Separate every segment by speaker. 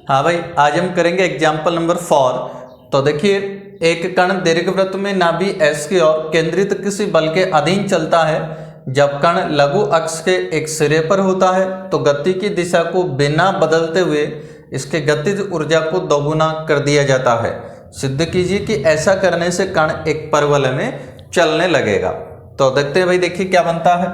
Speaker 1: हाँ भाई, आज हम करेंगे एग्जाम्पल नंबर 4। तो देखिए, एक कण दीर्घवृत्त में नाभि एस की ओर केंद्रित किसी बल के अधीन चलता है। जब कण लघु अक्ष के एक सिरे पर होता है तो गति की दिशा को बिना बदलते हुए इसके गतिज ऊर्जा को दोगुना कर दिया जाता है। सिद्ध कीजिए कि ऐसा करने से कण एक परवलय में चलने लगेगा। तो देखते हैं भाई, देखिए क्या बनता है।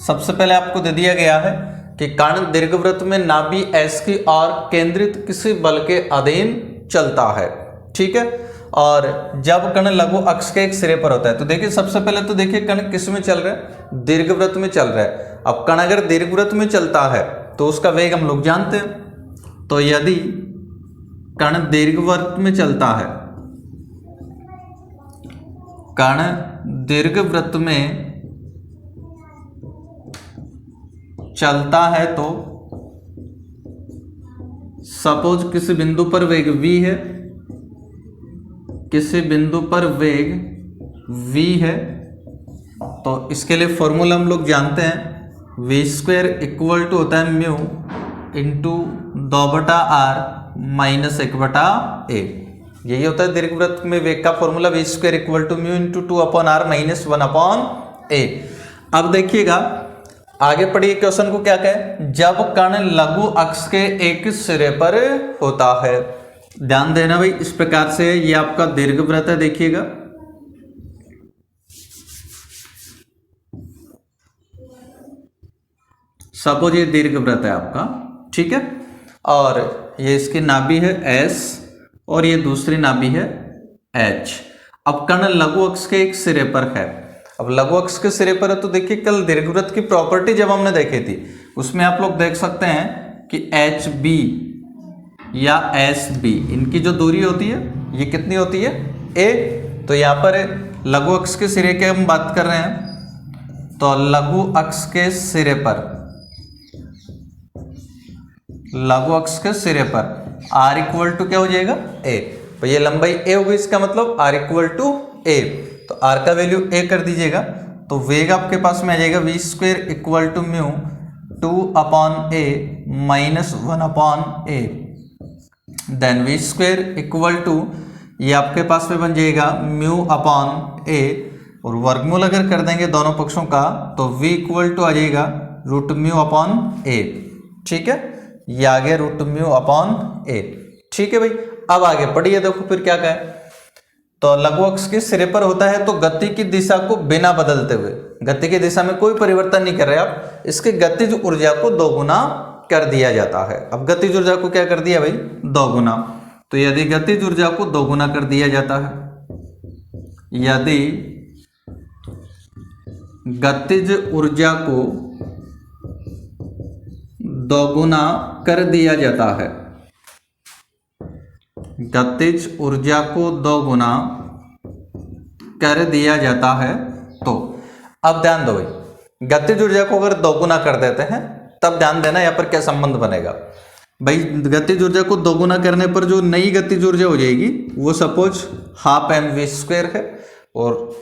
Speaker 1: सबसे पहले आपको दे दिया गया है कि कण दीर्घवृत्त में नाभि एस की ओर केंद्रित किसी बल के अधीन चलता है, ठीक है। और जब कण लघु अक्ष के एक सिरे पर होता है तो देखिए, सबसे पहले तो देखिए कण किस में चल रहा है, दीर्घवृत्त में चल रहा है। अब कण अगर दीर्घवृत्त में चलता है तो उसका वेग हम लोग जानते हैं। तो यदि कण दीर्घवृत्त में चलता है, कण दीर्घवृत्त में चलता है तो सपोज किसी बिंदु पर वेग v है, किसी बिंदु पर वेग v है, तो इसके लिए फॉर्मूला हम लोग जानते हैं। v स्क्वायर इक्वल टू होता है mu into 2/r minus 1/a। यही होता है दीर्घवृत्त में वेग का formula, v square equal to mu into 2/r minus 1/a। अब देखिएगा आगे पढ़िए क्वेश्चन को क्या कहे। जब कण लघु अक्ष के एक सिरे पर होता है, ध्यान देना भाई, इस प्रकार से ये आपका दीर्घवृत्त है। देखिएगा सपोज ये दीर्घवृत्त है आपका, ठीक है, और ये इसकी नाभि है S और ये दूसरी नाभि है H। अब कण लघु अक्ष के एक सिरे पर है। अब लघु अक्ष के सिरे पर है तो देखिए, कल दीर्घवृत्त की प्रॉपर्टी जब हमने देखी थी उसमें आप लोग देख सकते हैं कि HB या SB, इनकी जो दूरी होती है ये कितनी होती है, a। तो यहाँ पर लघु अक्ष के सिरे की हम बात कर रहे हैं, तो लघु अक्ष के सिरे पर, लघु अक्ष के सिरे पर r इक्वल टू क्या हो जाएगा, a। तो ये लंबाई a होगी, इसका मतलब r इक्वल टू a। तो r का वैल्यू a कर दीजिएगा तो वेग आपके पास में आ जाएगा v square equal to mu 2/a minus 1/a। Then v square equal to ये आपके पास में बन जाएगा म्यू अपॉन a, और वर्गमूल अगर कर देंगे दोनों पक्षों का तो v इक्वल टू आ जाएगा रूट म्यू अपॉन a, ठीक है। ये आ गया रूट म्यू अपॉन a, ठीक है भाई। अब आगे पढ़िए, देखो फिर क्या कहे। तो लघु अक्ष के सिरे पर होता है तो गति की दिशा को बिना बदलते हुए, गति की दिशा में कोई परिवर्तन नहीं कर रहे आप, इसके गतिज ऊर्जा को दोगुना कर दिया जाता है। अब गतिज ऊर्जा को क्या कर दिया भाई, दोगुना। तो यदि गतिज ऊर्जा को दोगुना कर दिया जाता है, यदि गतिज ऊर्जा को दोगुना कर दिया जाता है, गतिज ऊर्जा को दोगुना कर दिया जाता है, तो अब ध्यान दो भाई, गतिज ऊर्जा को अगर दोगुना कर देते हैं तब ध्यान देना यहाँ पर क्या संबंध बनेगा भाई। गतिज ऊर्जा को दोगुना करने पर जो नई गतिज ऊर्जा हो जाएगी वो सपोज हाफ mv स्क्वायर है, और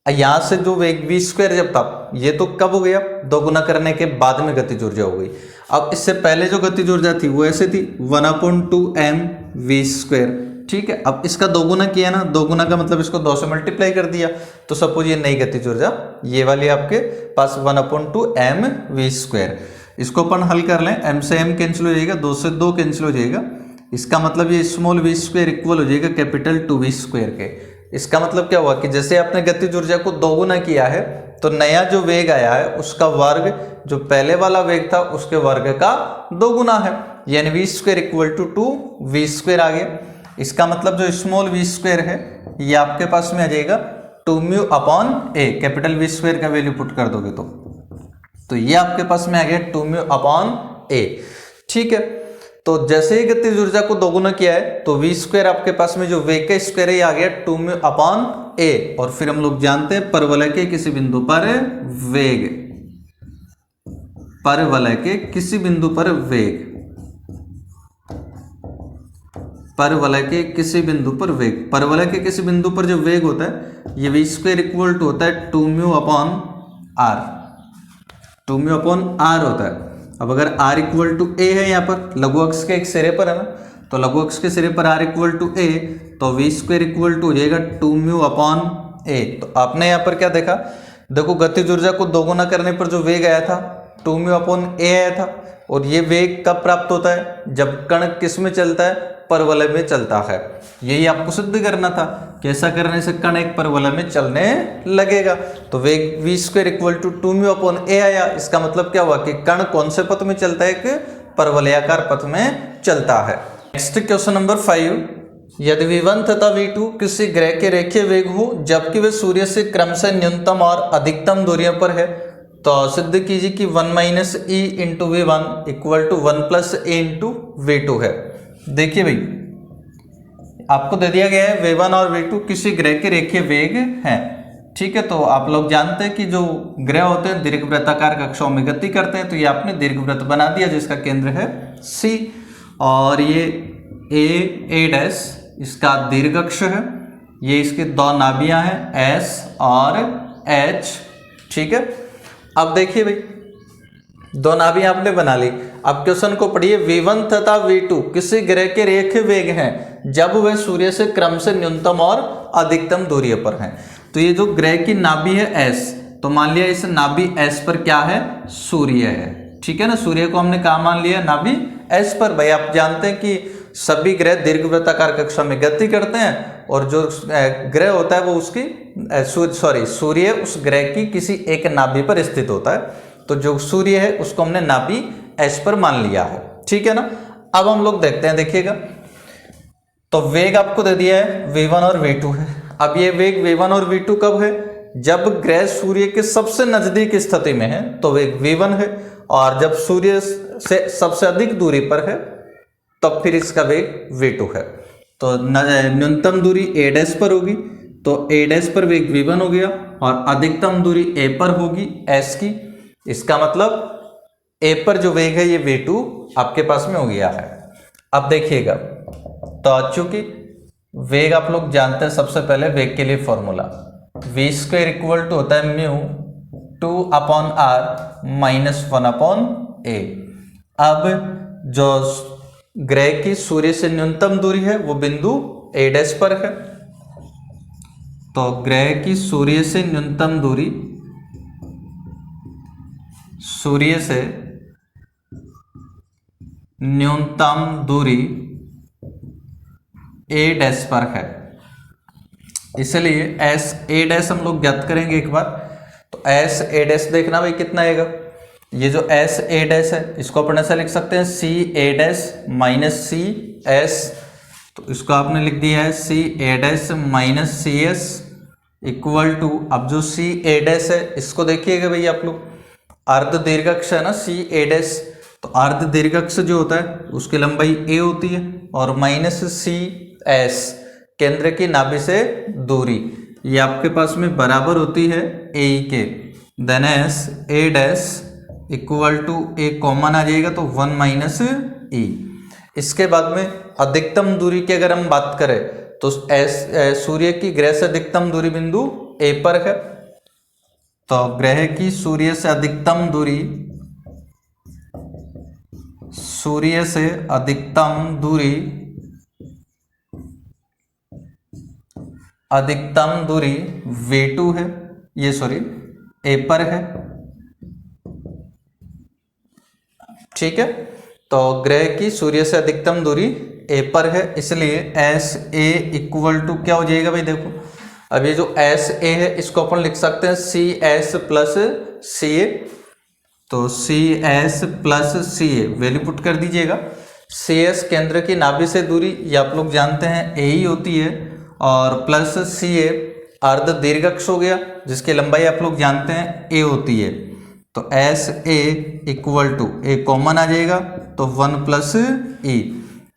Speaker 1: यहाँ से जो वेग v स्क्वायर जब था, ये तो कब हो गया, दोगुना करने के बाद में गतिज ऊर्जा हो गई। अब इससे पहले जो गतिज ऊर्जा थी वो ऐसे थी 1/2mv स्क्वायर, ठीक है। अब इसका दोगुना किया ना, दोगुना का मतलब इसको 2 से मल्टीप्लाई कर दिया, तो सपोज ये नई गतिज ऊर्जा ये वाली आपके पास 1/2mv स्क्वायर। इसको अपन हल कर लें, m से m कैंसिल हो जाएगा, 2 से 2 कैंसिल हो जाएगा। इसका मतलब ये स्मॉल v स्क्वायर इक्वल हो जाएगा कैपिटल 2v स्क्वायर के। इसका मतलब क्या हुआ कि जैसे आपने गतिज ऊर्जा को दोगुना किया है तो नया जो वेग आया है उसका वर्ग जो पहले वाला वेग था उसके वर्ग का दोगुना है, यानी v square equal to 2v square आ गया। इसका मतलब जो स्मॉल v स्क्वायर है ये आपके पास में आ जाएगा 2μ upon a, capital v square का वैल्यू पुट कर दोगे तो ये आपके पास में आ गया 2μ अपॉन a, ठीक है। तो जैसे ही गतिज ऊर्जा को दोगुना किया है तो v स्क्वायर आपके पास में जो वेग का स्क्वायर है ये आ गया 2μ अपॉन a, और फिर हम लोग जानते हैं परवलय के किसी बिंदु पर वेग, परवलय के किसी बिंदु पर वेग, परवलय के किसी बिंदु पर वेग, परवलय के किसी बिंदु पर जो वेग होता है ये v स्क्वायर इक्वल टू होता है 2μ अपॉन r, 2μ अपॉन r होता है। अब अगर r इक्वल टू ए है यहाँ पर लघु अक्ष के एक सिरे पर है ना, तो लघु अक्ष के सिरे पर r इक्वल टू ए, तो वी स्क्वायर इक्वल टू हो जाएगा 2μ अपॉन ए। तो आपने यहाँ पर क्या देखा, देखो गतिज ऊर्जा को दोगुना करने पर जो वेग आया था 2μ अपॉन ए आया था, और ये वेग कब प्राप्त होता है, जब कण किस में चलता है, परवलय में चलता है। यही आपको सिद्ध करना था कि ऐसा करने से कण एक परवलय में चलने लगेगा। तो वेग v square equal to 2μ upon a आया। इसका मतलब क्या हुआ कि कण कौन से पथ में चलता है, एक परवलयाकार पथ में चलता है। नेक्स्ट क्वेश्चन नंबर 5, यदि v1 तथा v2 किसी ग्रह के रेखीय वेग हो जबकि वे सूर्य से क्रमशः न्यूनतम और अधिकतम दूरियों पर है, तो सिद्ध कीजिए कि 1 minus e into v one equal to 1 plus a into v two है। देखिए भाई, आपको दे दिया गया है v1 और v2 किसी ग्रह के रेखीय वेग हैं, ठीक है। तो आप लोग जानते हैं कि जो ग्रह होते हैं दीर्घवृत्ताकार कक्षाओं में गति करते हैं, तो ये आपने दीर्घवृत्त बना दिया जिसका केंद्र है C, और ये ए डैश इसका दीर्घ अक्ष है, ये इसके दो नाभियां हैं S और H, ठीक है। अब देखिए भाई, दो नाभियां आपने बना ली। अब क्वेश्चन को पढ़िए, v1 तथा v2 किसी ग्रह के रेखीय वेग हैं जब वे सूर्य से क्रम से न्यूनतम और अधिकतम दूरी पर हैं। तो ये जो ग्रह की नाभि है S, तो मान लिया इस नाभि S पर क्या है, सूर्य है, ठीक है ना। सूर्य को हमने कहा मान लिया, नाभि S पर। भाई आप जानते हैं कि सभी ग्रह दीर्घवृत्ताकार कक्षा में गति करते हैं, और जो ग्रह होता है वो उसकी सूर्य उस ग्रह की किसी एक नाभि पर स्थित होता है। तो जो सूर्य है उसको हमने नाभि S पर मान लिया है, ठीक है ना। अब हम लोग देखते हैं, देखिएगा, तो वेग आपको दे दिया है v1 और v2 है। अब ये वेग v1 और v2 कब है, जब ग्रह सूर्य के सबसे नजदीक स्थिति में है तो वेग v1 है, और जब सूर्य से सबसे अधिक दूरी पर है तब फिर इसका वेग v2 है। तो न्यूनतम दूरी a डैश पर होगी, तो a डैश पर वेग v1 हो गया, और अधिकतम दूरी a पर होगी S की। इसका मतलब a पर जो वेग है ये v2 आपके पास में हो गया है। अब देखिएगा, तो चूंकि वेग आप लोग जानते हैं, सबसे पहले वेग के लिए formula v square equal to होता है mu 2 upon are minus 1 upon ए। अब जो ग्रह की सूर्य से न्यूनतम दूरी है वो बिंदु a डैश पर है, तो ग्रह की सूर्य से न्यूनतम दूरी, सूर्य से न्यूनतम दूरी a डैश पर है, इसलिए एस ए डैश हम लोग ज्ञात करेंगे एक बार। तो एस ए डैश देखना भाई कितना आएगा, ये जो एस ए डैश है इसको अपन ऐसा लिख सकते हैं c a dash minus C s, तो इसको आपने लिख दिया है c a dash minus C S equal to, अब जो सी ए डैश है इसको देखिएगा भाई आप लोग, अर्ध दीर्घाक्ष है ना सी ए डैश, तो अर्ध दीर्घाक्ष जो होता है उसकी लंबाई ए होती है, और माइनस सी एस केंद्र की नाभि से दूरी, ये आपके पास में बराबर होती है ए के। Then s a dash equal to a common आ जाएगा तो 1 माइनस ई। इसके बाद में अधिकतम दूरी की अगर हम बात करें तो सूर्य की ग्रह से अधिकतम दूरी बिंदु ए पर है, तो ग्रह की सूर्य से अधिकतम दूरी, सूर्य से अधिकतम दूरी, अधिकतम दूरी v2 है, ये सॉरी a पर है, ठीक है। तो ग्रह की सूर्य से अधिकतम दूरी a पर है, इसलिए एस ए इक्वल टू क्या हो जाएगा भाई, देखो अब ये जो एस ए है इसको अपन लिख सकते हैं सी एस प्लस सी ए, तो सी एस प्लस सी ए वैल्यू पुट कर दीजिएगा। सी एस केंद्र की नाभि से दूरी ये आप लोग जानते हैं ए ही होती है, और प्लस सी ए अर्ध दीर्घाक्ष हो गया जिसकी लंबाई आप लोग जानते हैं ए होती है, तो s a equal to a common आ जाएगा तो 1 प्लस ई,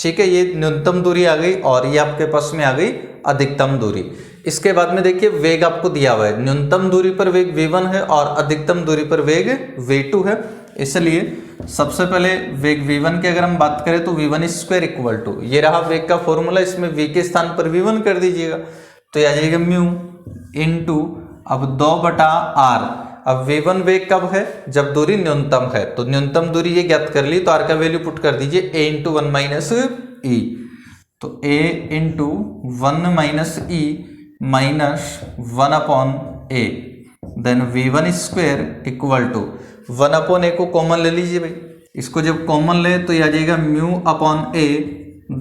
Speaker 1: ठीक है। ये न्यूनतम दूरी आ गई और ये आपके पास में आ गई अधिकतम दूरी। इसके बाद में देखिए वेग आपको दिया हुआ है, न्यूनतम दूरी पर वेग v1 है और अधिकतम दूरी पर वेग v2 है, इसलिए सबसे पहले वेग v1 की अगर हम बात करें तो v1 स्क्वायर इक्वल टू, ये रहा वेग का फॉर्मूला, इसमें v के स्थान पर v1 कर दीजिएगा, तो ये आ जाएगा म्यू इनटू अब 2 बटा आर। अब v1 वेग कब है, जब दूरी न्यूनतम है। तो न्यूनतम दूरी ये ज्ञात कर ली, तो r का वैल्यू पुट कर दीजिए a इंटू 1 माइनस ई। तो a into 1 minus E minus 1 upon A, then v1 square equal to 1 upon a को कॉमन ले लीजिए भाई। इसको जब कॉमन ले तो ये आ जाएगा mu upon a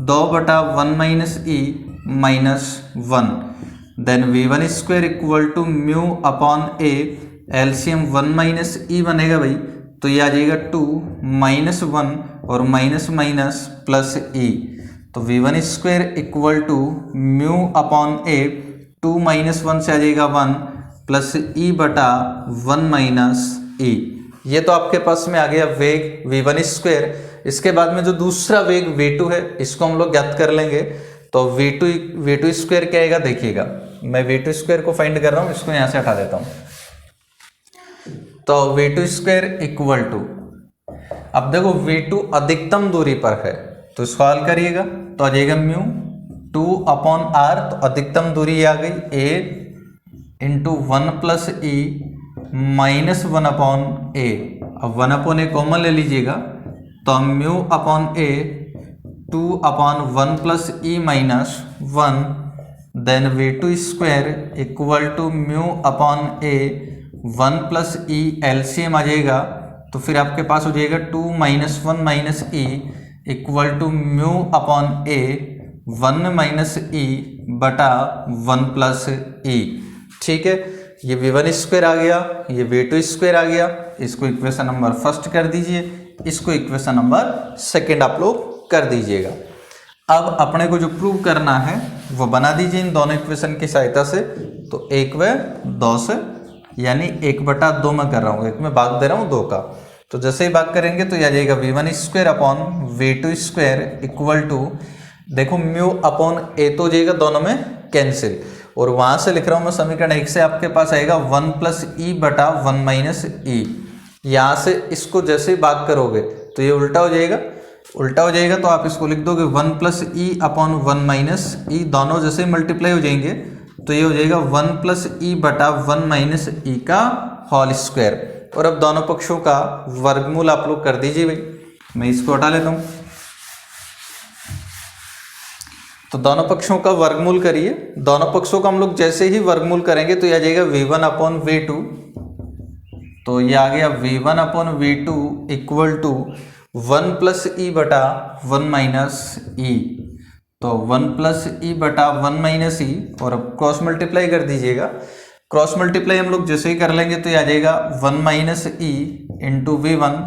Speaker 1: 2/1 minus E minus 1, then v1 square equal to mu upon a, LCM 1 minus e बनेगा भाई, तो ये आ जाएगा 2 माइनस 1 और माइनस माइनस प्लस ई। तो v1 square equal to mu upon a 2 minus 1 से आ जाएगा 1 प्लस ई बटा 1 माइनस ई। ये तो आपके पास में आ गया वेग v1 स्क्वायर। इसके बाद में जो दूसरा वेग v2 है इसको हम लोग ज्ञात कर लेंगे। तो v2 स्क्वायर क्या आएगा देखिएगा, मैं v2 स्क्वायर को फाइंड कर रहा हूँ, इसको यहाँ से हटा देता हूँ। तो v2 स्क्वायर इक्वल टू, अब देखो v2 अधिकतम दूरी पर है तो इसको हल करिएगा तो आ जाएगा म्यू 2 अपॉन आर, तो अधिकतम दूरी आ गई a into 1 plus e minus 1 upon ए। अब 1 अपॉन ए कॉमन ले लीजिएगा तो mu upon a 2 upon 1 plus e minus 1, then v2 square equal to mu upon a 1 plus e, LCM आ जाएगा तो फिर आपके पास हो जाएगा 2 minus 1 minus e equal to mu upon a 1 minus e बटा 1 प्लस ई। ठीक है, ये v1 स्क्वायर आ गया, ये v2 स्क्वायर आ गया। इसको इक्वेशन नंबर फर्स्ट कर दीजिए, इसको इक्वेशन नंबर सेकंड आप लोग कर दीजिएगा। अब अपने को जो प्रूव करना है वो बना दीजिए इन दोनों इक्वेशन की सहायता से। तो 1 व 2 से, यानी 1/2 में कर रहा हूँ, 1 में भाग दे रहा हूँ 2 का। तो जैसे ही भाग करेंगे तो ये आ जाएगा v1 square upon v2 square equal to, देखो म्यू अपॉन ए तो हो जाएगा दोनों में कैंसिल, और वहां से लिख रहा हूं मैं समीकरण 1 से आपके पास आएगा 1 प्लस ई बटा 1 माइनस ई। यहां से इसको जैसे ही भाग करोगे तो ये उल्टा हो जाएगा, उल्टा हो जाएगा तो आप इसको लिख दोगे 1 प्लस ई अपॉन 1 माइनस ई, दोनों जैसे मल्टीप्लाई हो जाएंगे तो ये हो जाएगा 1 प्लस ई बटा 1 माइनस ई का होल स्क्वायर। और अब दोनों पक्षों का वर्गमूल आप लोग कर दीजिए भाई। मैं इसको हटा लेता हूं, तो दोनों पक्षों का वर्गमूल करिए। दोनों पक्षों का हम लोग जैसे ही वर्गमूल करेंगे तो ये आ जाएगा v1 अपॉन v2, तो ये आ गया v1 upon v2 equal to 1 plus e बटा 1 माइनस ई। तो 1 प्लस ई बटा 1 माइनस ई, और अब क्रॉस मल्टीप्लाई कर दीजिएगा। क्रॉस मल्टीप्लाई हम लोग जैसे ही कर लेंगे तो ये आ जाएगा 1 minus e into v1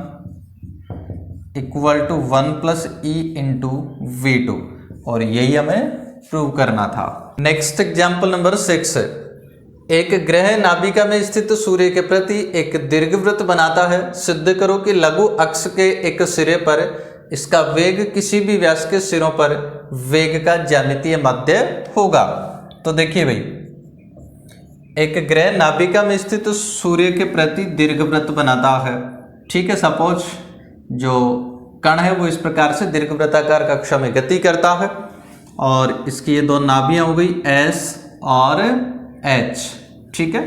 Speaker 1: equal to 1 plus e into v2, और यही हमें प्रूव करना था। नेक्स्ट एग्जाम्पल नंबर 6 है। एक ग्रह नाभिका में स्थित सूर्य के प्रति एक दीर्घवृत्त बनाता है। सिद्ध करो कि लघु अक्ष के एक सिरे पर इसका वेग किसी भी व्यास के सिरों पर वेग का ज्यामितीय माध्य होगा। तो देखिए भाई, एक ग्रह नाभिका में स्थित सूर्य के प्रति दीर्घवृत्त बनाता है। ठीक है, सपोज जो कण है वो इस प्रकार से दीर्घवृत्ताकार कक्षा में गति करता है, और इसकी ये दो नाभियां हो गई S और H। ठीक है,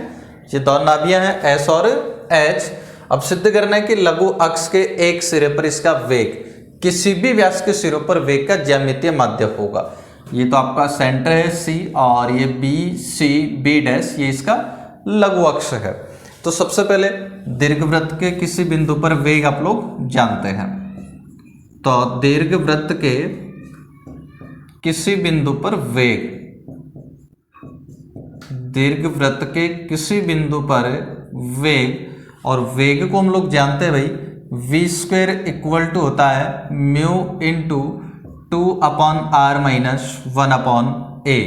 Speaker 1: ये दो नाभियां हैं S और H। अब सिद्ध करना है कि लघु अक्ष के एक सिरे पर इसका वेग किसी भी व्यास के सिरों पर वेग का ज्यामितीय माध्य होगा। ये तो आपका सेंटर है C, और ये B डैश ये इसका लघु अक्ष है। तो सबसे पहले दीर्घवृत्त के किसी बिंदु पर वेग आप लोग जानते हैं। तो दीर्घवृत्त के किसी बिंदु पर वेग, दीर्घवृत्त के किसी बिंदु पर वेग, और वेग को हम लोग जानते हैं भाई v स्क्वायर इक्वल टू होता है mu into 2 upon are minus 1 upon ए।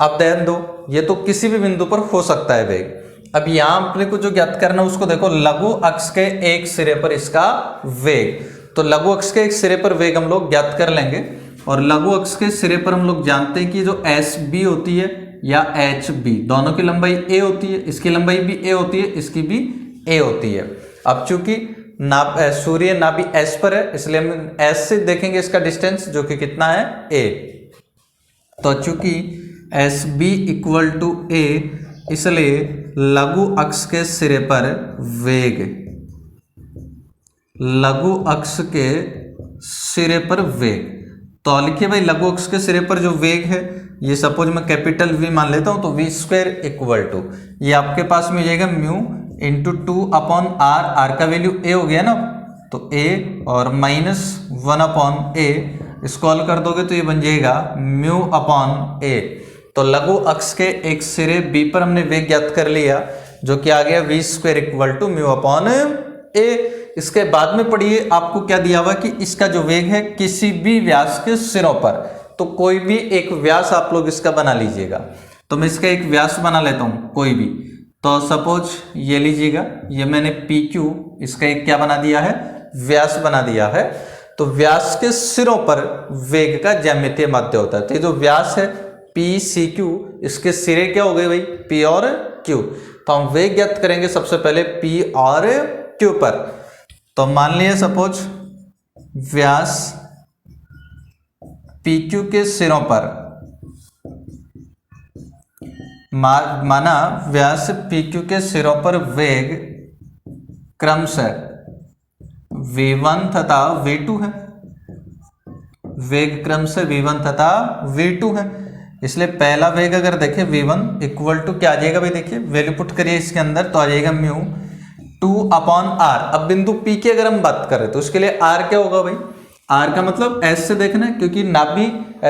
Speaker 1: अब ध्यान दो, ये तो किसी भी बिंदु पर हो सकता है वेग। अब यहां अपने को जो ज्ञात करना है उसको देखो, लघु अक्ष के एक सिरे पर इसका वेग। तो लघु अक्ष के एक सिरे पर वेग हम लोग ज्ञात कर लेंगे, और लघु अक्ष के सिरे पर हम लोग जानते हैं कि जो एस बी होती है या एच बी, दोनों की लंबाई ए होती है। इसकी लंबाई भी ए होती है, इसकी भी ए होती है। अब चूंकि सूर्य नाभि एस पर है, इसलिए हम एस से देखेंगे इसका डिस्टेंस, जो कि कितना है ए। तो चूंकि एस बी इक्वल टू ए, इसलिए लघु अक्ष के सिरे पर वेग, लघु अक्ष के सिरे पर वेग। तो लिखिए भाई लघु अक्ष के सिरे पर जो वेग है, ये सपोज मैं कैपिटल वी मान लेता हूं, तो वी स्क्वायर इक्वल टू ये आपके पास में जाएगा म्यू इंटू 2/r, आर का वैल्यू ए हो गया ना, तो ए और माइनस 1/a, इसको हल कर दोगे तो ये बन जाएगा म्यू अपॉन ए। तो लघु अक्ष के एक सिरे बी पर हमने वेग ज्ञात कर लिया, जो कि आ गया we square equal to mu upon a. इसके बाद में पढ़िए आपको क्या दिया हुआ कि इसका जो वेग है किसी भी व्यास के सिरों पर, तो कोई भी एक व्यास आप लोग इसका बना लीजिएगा। तो मैं इसका एक व्यास बना लेता हूं कोई भी, तो सपोज ये लीजिएगा, ये मैंने पी क्यू इसका एक क्या बना दिया है, व्यास बना दिया है। तो व्यास के सिरों पर वेग का ज्यामितीय माध्य होता है। तो ये जो व्यास है पी सी क्यू, इसके सिरे क्या हो गए भाई, पी और क्यू। तो हम वेग ज्ञात करेंगे सबसे पहले पी और क्यू पर। तो मान लिया सपोज व्यास पी क्यू के सिरों पर, माना व्यास पी क्यू के सिरों पर वेग क्रमशः v1 तथा v2 है, वेग क्रमशः v1 तथा v2 है। इसलिए पहला वेग अगर देखें v1 इक्वल टू क्या आ जाएगा भाई, देखिए वैल्यू पुट करिए इसके अंदर, तो आ जाएगा म्यू 2/r। अब बिंदु P की अगर हम बात करें तो उसके लिए r क्या होगा भाई, r का मतलब s से देखना है, क्योंकि नाभि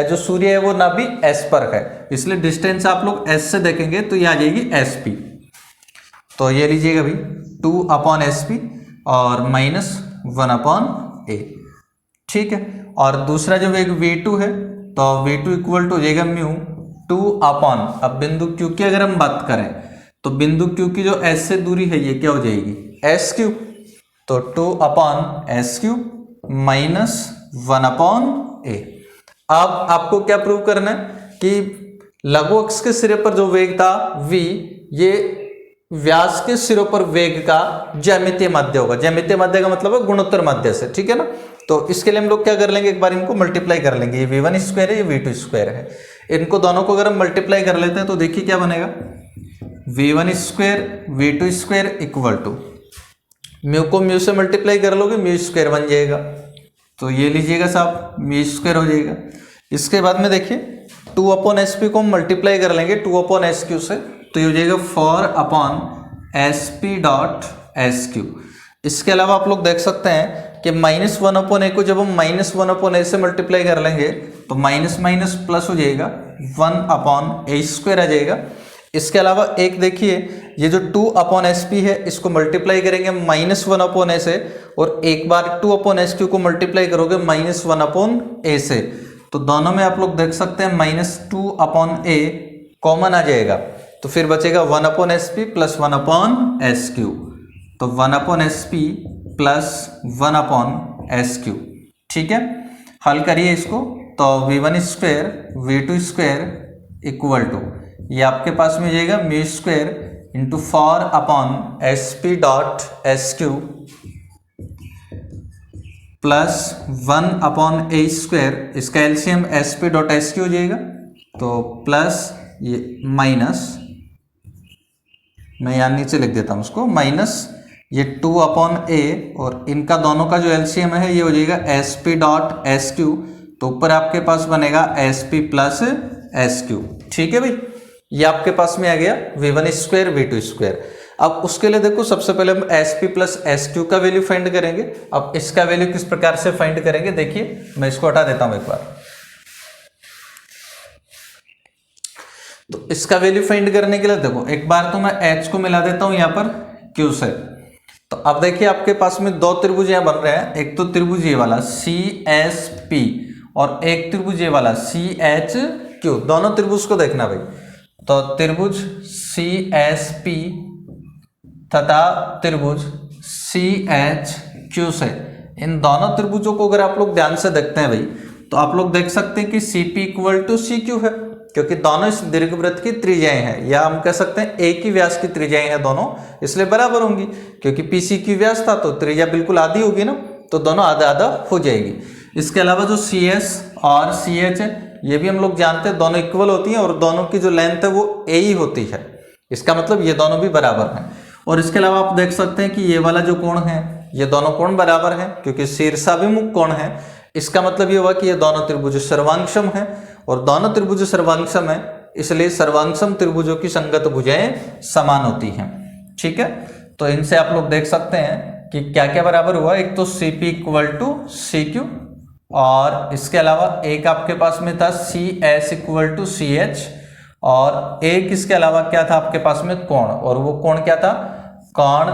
Speaker 1: जो सूर्य है वो नाभि s पर है, इसलिए डिस्टेंस आप लोग s से देखेंगे तो ये आ जाएगी sp। तो ये लीजिएगा भाई 2/sp और माइनस 1/a, ठीक है। और दूसरा जो वेग v2 है, तो v2 इक्वल टू हो जाएगा म्यू 2/, अब बिंदु Q की अगर हम बात करें तो बिंदु Q की जो S से दूरी है ये क्या हो जाएगी, SQ। तो 2/SQ माइनस 1/a। अब आपको क्या प्रूव करना है कि लघु अक्ष के सिरे पर जो वेग था v, ये व्यास के सिरों पर वेग का ज्यामितीय माध्य होगा। ज्यामितीय माध्य का मतलब है गुणोत्तर माध्य से, ठीक है ना। तो इसके लिए हम लोग क्या कर लेंगे, एक बार इनको मल्टीप्लाई कर लेंगे, ये v1 स्क्वायर है, ये v2 स्क्वायर है, इनको दोनों को अगर हम मल्टीप्लाई कर लेते हैं तो देखिए क्या बनेगा, v1 square v2 square equal to mu को म्यू से मल्टीप्लाई कर लोगे म्यू स्क्वायर बन जाएगा, तो ये लीजिएगा साहब म्यू स्क्वायर हो जाएगा। इसके बाद में देखिए 2/sp को हम मल्टीप्लाई कर लेंगे 2/sq से, तो ये हो जाएगा 4/sp.sq। इसके अलावा आप लोग देख सकते हैं कि -1/a को जब हम -1/a से मल्टीप्लाई कर लेंगे तो माइनस माइनस प्लस हो जाएगा 1/a² आ जाएगा। इसके अलावा एक देखिए ये जो 2/sp है इसको मल्टीप्लाई करेंगे -1/a से, और एक बार 2/sq को मल्टीप्लाई करोगे -1/a से, तो दोनों में आप लोग देख सकते हैं -2/a कॉमन आ जाएगा, तो फिर बचेगा 1/sp प्लस 1/sq। तो 1/sp प्लस 1/sq, ठीक है। हल करिए इसको, तो v1 square v2 square equal to ये आपके पास में जाएगा mu square into 4/sp.sq plus 1/a square, इसका एलसीएम sp.sq हो जाएगा, तो प्लस ये माइनस, मैं यहाँ नीचे लिख देता हूँ उसको, माइनस ये 2/a और इनका दोनों का जो एलसीएम है ये हो जाएगा sp.sq, तो ऊपर आपके पास बनेगा sp प्लस sq, ठीक है भाई। ये आपके पास में आ गया v1 स्क्वायर v2 स्क्वायर। अब उसके लिए देखो सबसे पहले हम sp प्लस sq का वैल्यू फाइंड करेंगे। अब इसका वैल्यू किस प्रकार से फाइंड करेंगे, देखिए मैं इसको हटा देता हूं एक बार। तो इसका वैल्यू फाइंड करने के लिए देखो एक बार तो मैं h को मिला देता हूं यहाँ पर q से। तो अब देखिए आपके पास में दो त्रिभुज यहाँ बन रहे हैं, एक तो त्रिभुज ये वाला CSP और एक त्रिभुज ये वाला CHQ। दोनों त्रिभुज को देखना भाई, तो त्रिभुज CSP तथा त्रिभुज CHQ से, इन दोनों त्रिभुजों को अगर आप लोग ध्यान से देखते हैं भाई, तो आप लोग देख सकते हैं कि CP इक्वल टू CQ है, क्योंकि दोनों इस दीर्घवृत्त की त्रिज्याएं हैं, या हम कह सकते हैं एक ही व्यास की त्रिज्याएं हैं दोनों, इसलिए बराबर होंगी, क्योंकि PCQ व्यास था तो त्रिज्या बिल्कुल आधी होगी ना, तो दोनों आधा आधा हो जाएगी। इसके अलावा जो CS और CH है ये भी हम लोग जानते हैं दोनों इक्वल होती हैं और दोनों की जो लेंथ है वो A ही होती है, इसका मतलब ये दोनों भी बराबर हैं। और इसके अलावा आप देख सकते हैं कि ये वाला जो कोण है, ये दोनों कोण बराबर हैं क्योंकि शीर्षाभिमुख कोण है। इसका मतलब ये हुआ कि ये दोनों त्रिभुज सर्वांगसम है, और दोनों त्रिभुज सर्वांगसम है इसलिए सर्वांगसम त्रिभुजों की संगत भुजाएं समान होती हैं। ठीक है, तो इनसे आप लोग देख सकते हैं कि क्या क्या बराबर हुआ। एक तो CP इक्वल टू CQ, और इसके अलावा एक आपके पास में था CS इक्वल टू CH, और एक इसके अलावा क्या था आपके पास में कोण, और वो कोण क्या था, कोण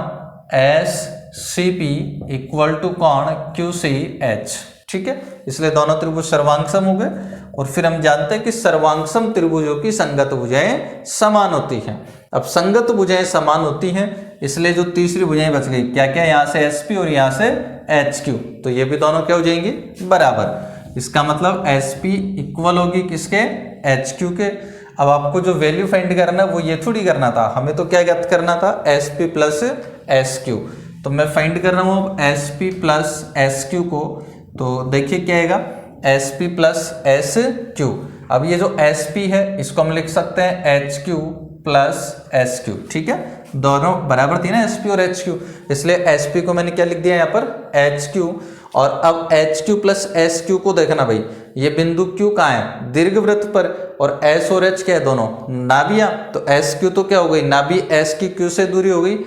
Speaker 1: SCP इक्वल टू कोण QCH। ठीक है, इसलिए दोनों त्रिभुज सर्वांगसम हो गए। और फिर हम जानते हैं कि सर्वांगसम त्रिभुजों की संगत भुजाएं समान होती हैं। अब संगत भुजाएं समान होती हैं इसलिए जो तीसरी भुजाएं बच गई, क्या क्या, यहाँ से SP और यहाँ से HQ, तो ये भी दोनों क्या हो जाएंगी, बराबर। इसका मतलब SP इक्वल होगी किसके, HQ के। अब आपको जो वैल्यू फाइंड करना है वो ये थोड़ी करना था, हमें तो क्या ज्ञात करना था, SP प्लस SQ। तो मैं फाइंड कर रहा हूँ SP प्लस SQ को, तो देखिए क्या आएगा, SP प्लस SQ। अब ये जो SP है इसको हम लिख सकते हैं HQ प्लस SQ। ठीक है, दोनों बराबर थी ना SP और HQ, इसलिए SP को मैंने क्या लिख दिया यहाँ पर, HQ। और अब HQ प्लस SQ को देखना भाई, ये बिंदु Q कहाँ है, दीर्घवृत्त पर, और S और H क्या है, दोनों नाभियां। तो SQ तो क्या हो गई, नाभि S की Q से दूरी हो गई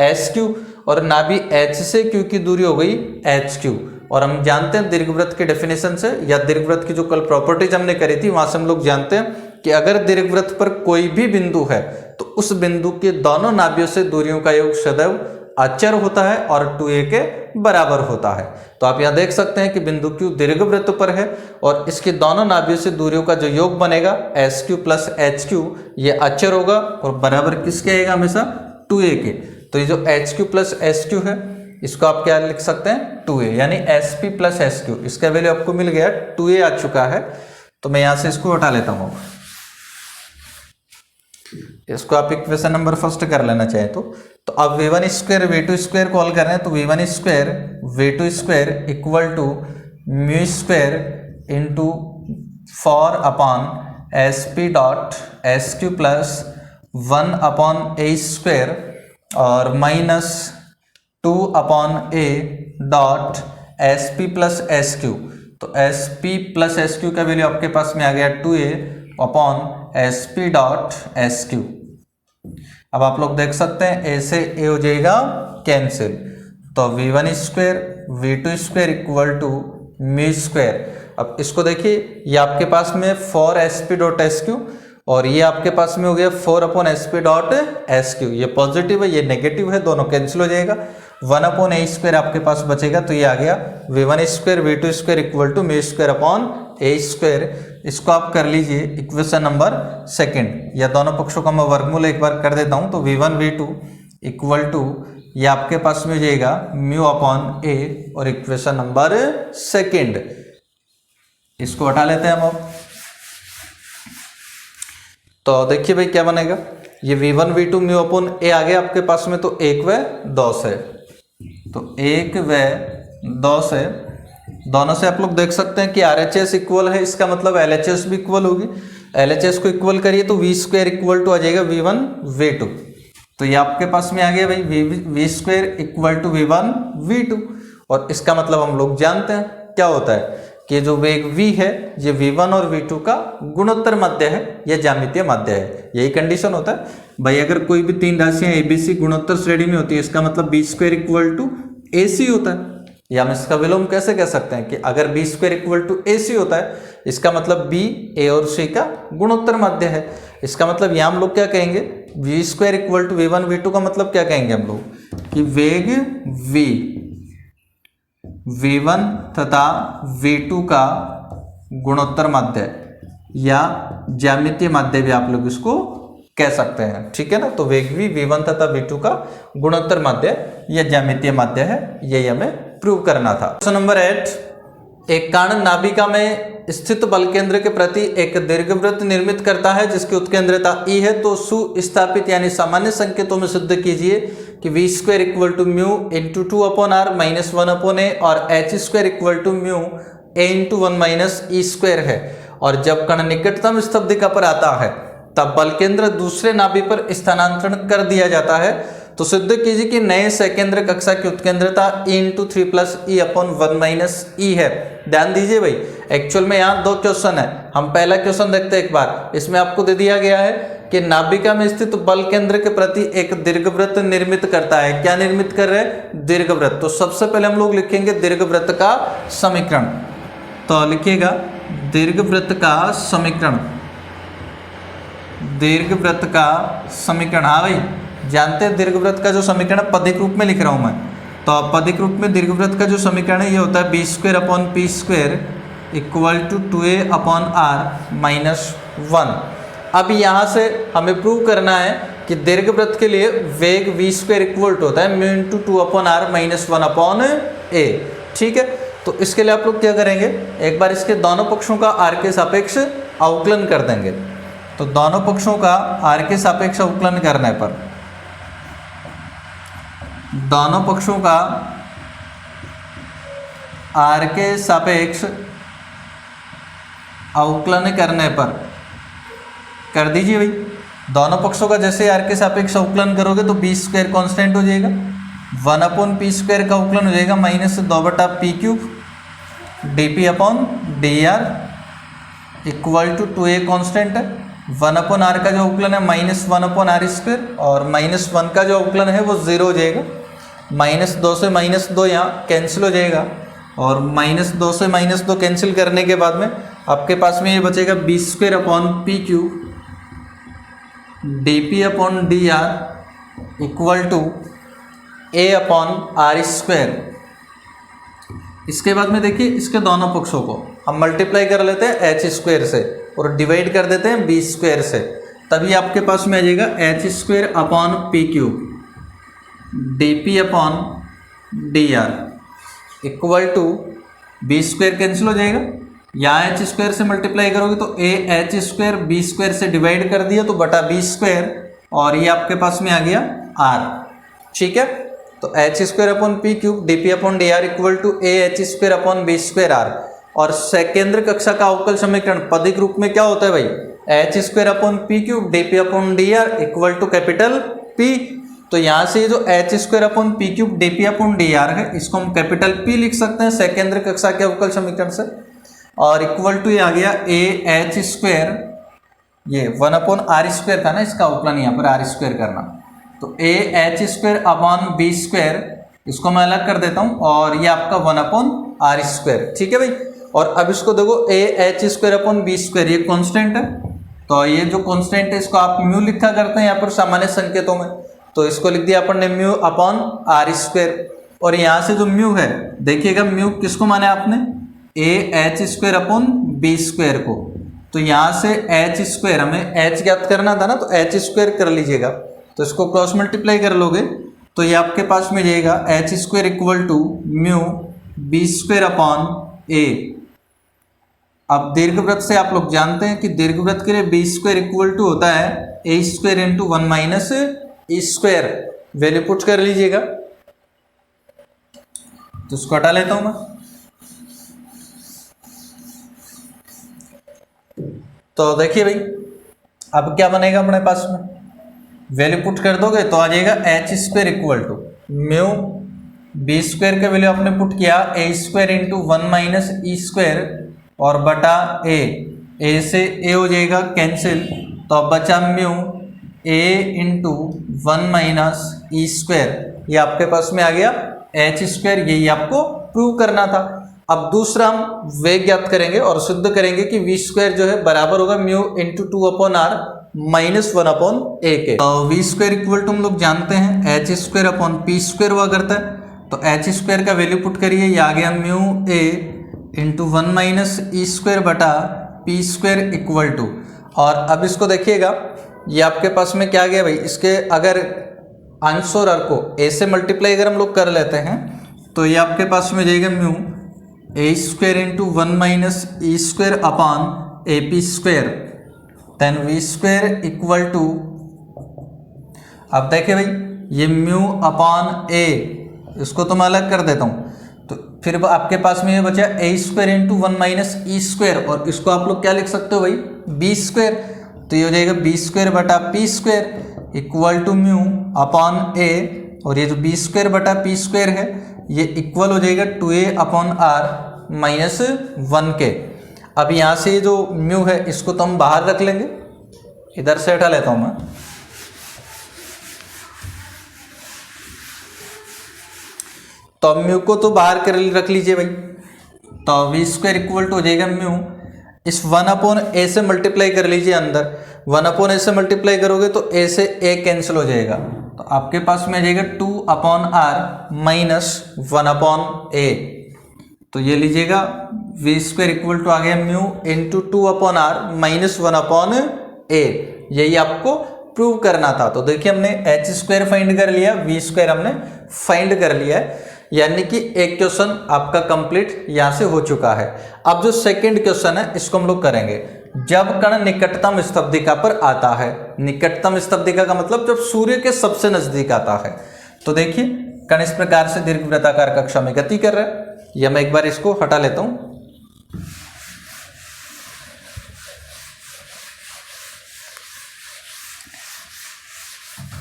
Speaker 1: SQ, और नाभि H से Q की दूरी हो गई HQ। और हम जानते हैं दीर्घवृत्त के डेफिनेशन से, या दीर्घवृत्त की जो कल प्रॉपर्टीज हमने करी थी वहां से हम लोग जानते हैं कि अगर दीर्घवृत्त पर कोई भी बिंदु है तो उस बिंदु के दोनों नाभियों से दूरियों का योग सदैव अचर होता है और 2a के बराबर होता है। तो आप यहाँ देख सकते हैं कि बिंदु Q दीर्घवृत्त पर है और इसके दोनों नाभियों से दूरियों का जो योग बनेगा SQ प्लस HQ, ये अचर होगा और बराबर किसके आएगा, हमेशा 2a के। तो ये जो HQ प्लस SQ है इसको आप क्या लिख सकते हैं, 2a, यानी SP प्लस SQ। इसका वैल्यू आपको मिल गया 2a आ चुका है। तो मैं यहां से इसको हटा लेता हूं, इसको आप इक्वेशन नंबर फर्स्ट कर लेना चाहे तो अब V1 square V2 square call कर रहे हैं, तो V1 square V2 square equal to mu square into 4 upon SP dot SQ plus 1 upon A square और minus 2 upon A dot SP plus SQ। तो SP प्लस SQ का value आपके पास में आ गया 2a upon SP dot SQ। अब आप लोग देख सकते हैं A से A हो जाएगा कैंसिल, तो V1 square V2 square equal to mu square. अब इसको देखिए, ये आपके पास में 4 SP डॉट SQ और ये आपके पास में हो गया 4 अपॉन SP डॉट SQ। ये पॉजिटिव है, ये नेगेटिव है, दोनों कैंसिल हो जाएगा। 1 अपॉन A स्क्वायर आपके पास बचेगा, तो ये आ गया V1 square V2 square equal to mu square upon A square. इसको आप कर लीजिए इक्वेशन नंबर सेकंड, या दोनों पक्षों का मैं वर्गमूल एक बार कर देता हूं। तो V1 V2 इक्वल टू ये आपके पास में हो जाएगा म्यू अपॉन A और इक्वेशन नंबर सेकंड, इसको हटा लेते हैं हम अब। तो देखिए भाई क्या बनेगा, ये V1 V2 mu upon A आ गया आपके पास में, तो 1 व 2 से, तो 1 व 2 से, दोनों से आप लोग देख सकते हैं कि RHS इक्वल है, इसका मतलब LHS भी इक्वल होगी। LHS को इक्वल करिए तो V स्क्वायर इक्वल टू आ जाएगा V1 V2। तो ये आपके पास में आ गया भाई V square equal to V1 V2, और इसका मतलब हम लोग जानते हैं क्या होता है कि जो वेग v है ये V1 और V2 का गुणोत्तर माध्य है या ज्यामितीय माध्य है। यही कंडीशन होता है भाई, अगर कोई भी तीन राशियां ABC गुणोत्तर श्रेणी में होती है, इसका मतलब B square equal to AC होता है। या हम इसका विलोम कैसे कह सकते हैं कि अगर B square equal to AC होता है, इसका मतलब B A और C का गुणोत्तर माध्य है। इसका मतलब यहाँ हम लोग क्या कहेंगे, V square equal to V1 V2 का मतलब क्या कहेंगे हम लोग कि वेग V1 तथा V2 का गुणोत्तर माध्य या ज्यामितीय माध्य भी आप लोग इसको कह सकते हैं, ठीक है ना। तो वेग V1 तथा V2 का गुणोत्तर माध्य या ज्यामितीय माध्य है, यही हमें प्रूव करना था। क्वेश्चन नंबर 8, एक कण नाभिका में स्थित बल केंद्र के प्रति एक दीर्घवृत्त निर्मित करता है जिसकी उत्केंद्रता E है, तो सुस्थापित यानी सामान्य संकेतों में सिद्ध कीजिए कि V square equal to mu into 2 upon R minus 1 upon A और H square equal to mu A into 1 minus E square है। और जब कण निकटतम स्तब्धिका पर आता है तब बल केंद्र दूसरे नाभि पर स्थानांतरण कर दिया जाता है। तो सिद्ध कीजिए कि नए सकेंद्र कक्षा की उत्केंद्रता E × 3 + E/1 - E है। ध्यान दीजिए भाई, एक्चुअल में यहाँ दो क्वेश्चन है। हम पहला क्वेश्चन देखते हैं एक बार। इसमें आपको दे दिया गया है कि नाभिका में स्थित बल केंद्र के प्रति एक दीर्घवृत्त निर्मित करता है। क्या निर्मित कर रहे हैं? दीर्घवृत्त। तो सबसे पहले हम लोग लिखेंगे दीर्घवृत्त का समीकरण। तो लिखिएगा दीर्घवृत्त का समीकरण। दीर्घवृत्त का समीकरण, हाँ भाई जानते हैं दीर्घवृत्त का जो समीकरण पदिक रूप में लिख रहा हूं मैं। तो पदिक रूप में दीर्घवृत्त का जो समीकरण है ये होता है b² / p² = 2a/r - 1। अब यहाँ से हमें प्रूव करना है कि दीर्घवृत्त के लिए वेग v² इक्वल होता है μ × 2r - 1/a। ठीक है, तो इसके लिए आप लोग क्या करेंगे, एक बार इसके दोनों पक्षों का r के सापेक्ष अवकलन कर देंगे। तो दोनों पक्षों का r के सापेक्ष अवकलन करने पर, दोनों पक्षों का r के सापेक्ष अवकलन करने पर, कर दीजिए भाई। दोनों पक्षों का जैसे r के सापेक्ष अवकलन करोगे तो b² कांस्टेंट हो जाएगा, 1/p² का अवकलन हो जाएगा -2/p³ dp/dr = 2a कांस्टेंट है। 1/r का जो अवकलन है -1/r², और -1 का जो अवकलन है वो 0 हो जाएगा। -2 से -2 यहाँ कैंसिल हो जाएगा, और -2 से -2 कैंसिल करने के बाद में आपके पास में ये बचेगा b²/p³ dp/dr = a/r²। इसके बाद में देखिए इसके दोनों पक्षों को हम मल्टीप्लाई कर लेते हैं h² से और डिवाइड कर देते हैं b² से, तभी आपके पास में आ जाएगा h²/p³ dp/dr = b² कैंसिल हो जाएगा। यहाँ h² से मल्टीप्लाई करोगे तो ah² b² से डिवाइड कर दिया तो बटा b², और ये आपके पास में आ गया r। ठीक है, तो h²/p³ dp/dr = ah²/b²r। और सकेंद्र कक्षा का अवकल समीकरण पदिक रूप में क्या होता है भाई, h²/p³ dp/dr = P। तो यहाँ से जो h²/p³ dp/dr है इसको हम P लिख सकते हैं सकेंद्र कक्षा के अवकल समीकरण से, और इक्वल टू ये आ गया ah², ये 1/r² था ना इसका अवकलन, यहाँ पर r² करना, तो ah²/b², इसको मैं अलग कर देता हूँ, और ये आपका 1/r²। ठीक है भाई, और अब इसको देखो ah²/b² ये कांस्टेंट है, तो ये जो कांस्टेंट है इसको आप म्यू लिखा करते हैं यहाँ पर सामान्य संकेतों में, तो इसको लिख दिया अपन ने μ/r²। और यहाँ से जो म्यू है देखिएगा, म्यू किसको माने आपने, ah²/b² को। तो यहाँ से h² हमें h ज्ञात करना था ना, तो h² कर लीजिएगा, तो इसको क्रॉस मल्टीप्लाई कर लोगे तो ये आपके पास में जाएगा h² = μb²/a। अब दीर्घवृत्त से आप लोग जानते हैं कि दीर्घवृत्त के लिए b² होता है a² × 1 - e²। वैल्यू पुट कर लीजिएगा, तो इसको हटा लेता हूं मैं। तो देखिए भाई अब क्या बनेगा अपने पास में, वैल्यू पुट कर दोगे तो आ जाएगा h² = μb² का वैल्यू आपने पुट किया a² × 1 - e², और बटा a से a हो जाएगा कैंसिल, तो अब बचा म्यू a × 1 - e², ये आपके पास में आ गया h²। यही आपको प्रूव करना था। अब दूसरा हम वेग ज्ञात करेंगे और सिद्ध करेंगे कि v² जो है बराबर होगा μ × 2/r - 1/a के। v² इक्वल टू हम लोग जानते हैं h²/p² हुआ करता है, तो h² का वैल्यू पुट करिए, ये आ गया μ a × 1 - e² बटा p² इक्वल टू, और अब इसको देखिएगा ये आपके पास में क्या गया भाई, इसके अगर अंश और हर को a से मल्टीप्लाई अगर हम लोग कर लेते हैं तो ये आपके पास में जाएगा μ a² × 1 - e² upon ap², then v² equal to, अब देखिए भाई ये μ/a, इसको तो मैं अलग कर देता हूँ, तो फिर आपके पास् में ये बचा a² × 1 - e², और इसको आप लोग क्या लिख सकते हो भाई b²। तो ये हो जाएगा बी स्क्वायर बटा P square equal to mu upon A, और ये जो बी स्क्वायर बटा पी स्क्वायर है ये इक्वल हो जाएगा 2a upon are minus 1k। अब यहाँ से जो म्यू है इसको तो हम बाहर रख लेंगे, इधर से हटा लेता हूँ मैं। तो अब म्यू को तो बाहर कर रख लीजिए भाई, तो वी स्क्वायर इक्वल टू हो जाएगा म्यू, इस 1 अपॉन ए से मल्टीप्लाई कर लीजिए अंदर, 1 अपॉन ए से मल्टीप्लाई करोगे तो ए से ए कैंसिल हो जाएगा, तो आपके पास में आ जाएगा 2 अपॉन आर माइनस 1 अपॉन ए। तो ये लीजिएगा वी स्क्वायर इक्वल टू आ गया mu into 2 upon are minus 1 upon A, यही आपको प्रूव करना था। तो देखिए हमने एच स्क्वायर फाइंड कर लिया, वी स्क्वायर हमने फाइंड कर लिया है, यानी कि एक क्वेश्चन आपका कंप्लीट यहां से हो चुका है। अब जो सेकंड क्वेश्चन है इसको हम लोग करेंगे, जब कण निकटतम स्तब्धिका पर आता है। निकटतम स्तब्धिका का मतलब जब सूर्य के सबसे नजदीक आता है। तो देखिए कण इस प्रकार से दीर्घवृत्ताकार कक्षा में गति कर रहा है, या मैं एक बार इसको हटा लेता हूं।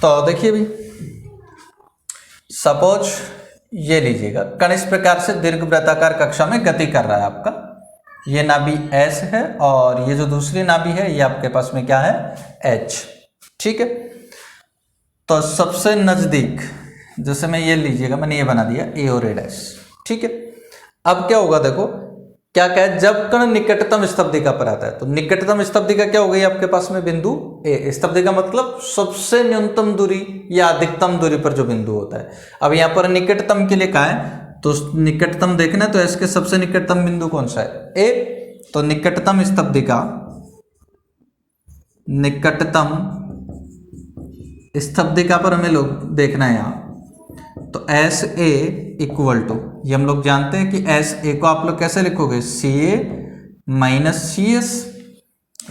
Speaker 1: तो देखिए भाई, सपोज ये लीजिएगा कण इस प्रकार से दीर्घवृत्ताकार कक्षा में गति कर रहा है आपका, ये नाभि S है और ये जो दूसरी नाभि है ये आपके पास में क्या है H, ठीक है। तो सबसे नजदीक, जैसे मैं ये लीजिएगा, मैंने ये बना दिया A और A', ठीक है। अब क्या होगा, देखो क्या क्या है, जब कण निकटतम स्तब्धिका पर आता है, तो निकटतम स्तब्धिका क्या हो गई आपके पास में बिंदु ए। स्तब्धिका मतलब सबसे न्यूनतम दूरी या अधिकतम दूरी पर जो बिंदु होता है। अब यहाँ पर निकटतम के लिए कहा है, तो निकटतम देखना है तो इसके सबसे निकटतम बिंदु कौन सा है, ए। तो निकटतम स्तब्धिका, निकटतम स्तब्धिका पर हमें लोग देखना है यहाँ, तो एस ए इक्वल टू, ये हम लोग जानते हैं कि एस ए को आप लोग कैसे लिखोगे, C A minus C S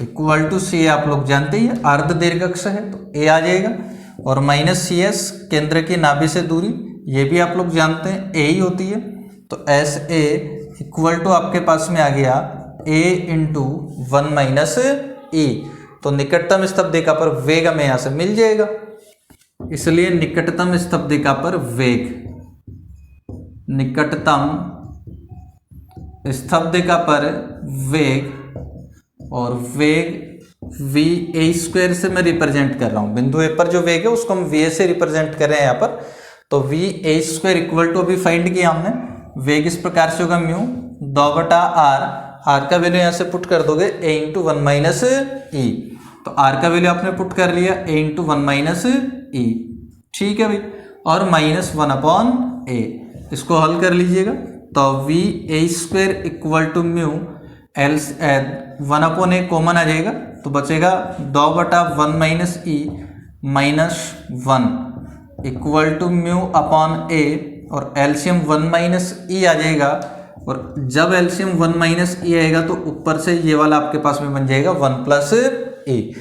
Speaker 1: equal to, C A आप लोग जानते ही अर्ध दीर्घअक्ष है तो ए आ जाएगा, और माइनस सी एस केंद्र की नाभि से दूरी, ये भी आप लोग जानते हैं ए ही होती है। तो एस ए इक्वल टू आपके पास में आ गया ए इंटू 1 माइनस ई। तो निकटतम स्तब्धिका पर वेग हमें यहां से मिल जाएगा, इसलिए निकटतम स्तब्धिका पर वेग, निकटतम स्तब्धिका पर वेग, और वेग वी ए स्क्वायर से मैं रिप्रेजेंट कर रहा हूं, बिंदु ए पर जो वेग है उसको हम वी ए से रिप्रेजेंट कर रहे हैं यहाँ पर। तो V A square equal to अभी फाइंड किया हमने, वेग इस प्रकार से होगा म्यू 2 बटा आर, आर का वैल्यू यहाँ से पुट कर दोगे ए इंटू 1 माइनस ई। तो आर का वैल्यू आपने पुट कर लिया ए इंटू 1 माइनस ई, ठीक है भाई, और माइनस 1 अपॉन ए, इसको हल कर लीजिएगा। तो V A square equal to mu L 1 upon A common आ जाएगा, तो बचेगा 2 बटा 1 minus E minus 1 equal to mu upon A, और एलसीएम 1 माइनस ई आ जाएगा, और जब एलसीएम 1 माइनस ई आएगा तो ऊपर से ये वाला आपके पास में बन जाएगा 1 प्लस ई।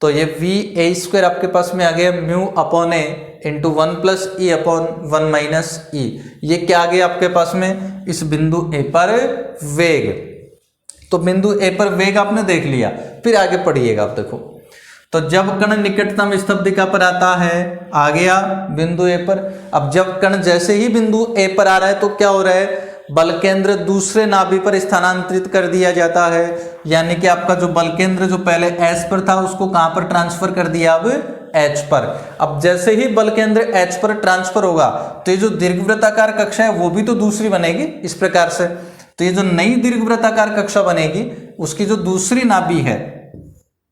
Speaker 1: तो ये वी ए स्क्वायर आपके पास में आ गया mu upon A into 1 plus E upon 1 minus E. ये क्या आ गया आपके पास में, इस बिंदु ए पर वेग। तो बिंदु ए पर वेग आपने देख लिया, फिर आगे पढ़िएगा आप देखो। तो जब कण निकटतम स्तब्धिका पर आता है, आ गया बिंदु ए पर। अब जब कण जैसे ही बिंदु ए पर आ रहा है तो क्या हो रहा है, बल केंद्र दूसरे नाभि पर स्थानांतरित कर दिया जाता है, यानी कि आपका जो बल केंद्र जो पहले एस पर था उसको कहां पर ट्रांसफर कर दिया, अब एच पर। अब जैसे ही बल केंद्र एच पर ट्रांसफर होगा तो ये जो दीर्घवृत्ताकार कक्षा है वो भी तो दूसरी बनेगी इस प्रकार से। तो ये जो नई दीर्घवृत्ताकार कक्षा बनेगी उसकी जो दूसरी नाभि है,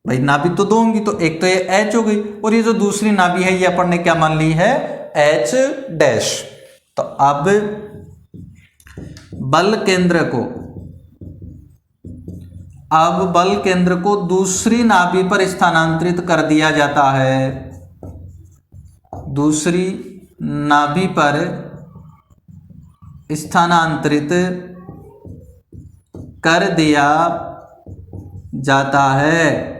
Speaker 1: भाई नाभि तो दो होंगी, तो एक तो ये एच हो गई, और ये जो दूसरी नाभि है ये अपन ने क्या मान ली है, एच डैश। तो अब बल केंद्र को दूसरी नाभि पर स्थानांतरित कर दिया जाता है, दूसरी नाभि पर स्थानांतरित कर दिया जाता है,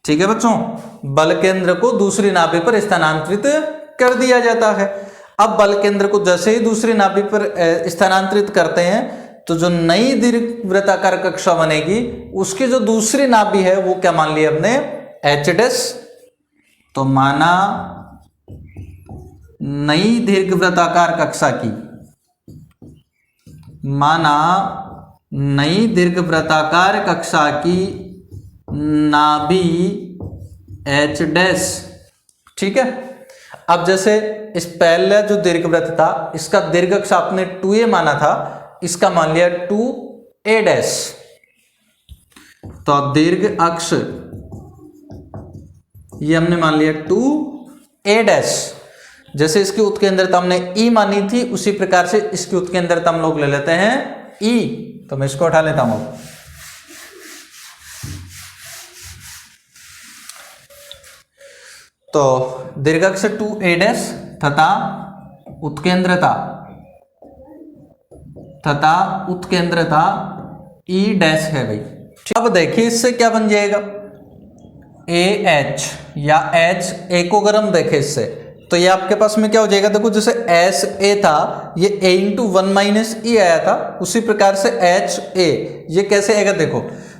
Speaker 1: ठीक है बच्चों। बल केंद्र को दूसरी नाभि पर स्थानांतरित कर दिया जाता है। अब बल केंद्र को जैसे ही दूसरी नाभि पर स्थानांतरित करते हैं तो जो नई दीर्घवृत्ताकार कक्षा बनेगी उसकी जो दूसरी नाभि है वो क्या मान लिया हमने, एच डैश। तो माना नई दीर्घवृत्ताकार कक्षा की, माना नई दीर्घवृत्ताकार कक्षा की नाभि एच डैश। ठीक है, अब जैसे इस पहले जो दीर्घवृत्त था इसका दीर्घ अक्ष आपने 2a माना था, इसका मान लिया 2a डैश। तो दीर्घ अक्ष ये हमने मान लिया 2a डैश। जैसे इसकी उत्केंद्रता हमने E मानी थी, उसी प्रकार से इसकी उत्केंद्रता हम लोग ले लेते हैं E। तो मैं इसको उठा लेता हूं। तो दीर्घाक्ष 2a डैश तथा उत्केंद्रता E डैश है भाई। अब देखिए इससे क्या बन जाएगा, AH या H A को अगर हम देखें इससे तो ये आपके पास में क्या हो जाएगा, देखो जैसे एस ए था ये a इंटू 1 - e आया था, उसी प्रकार से एच ए ये कैसे आएगा। देखो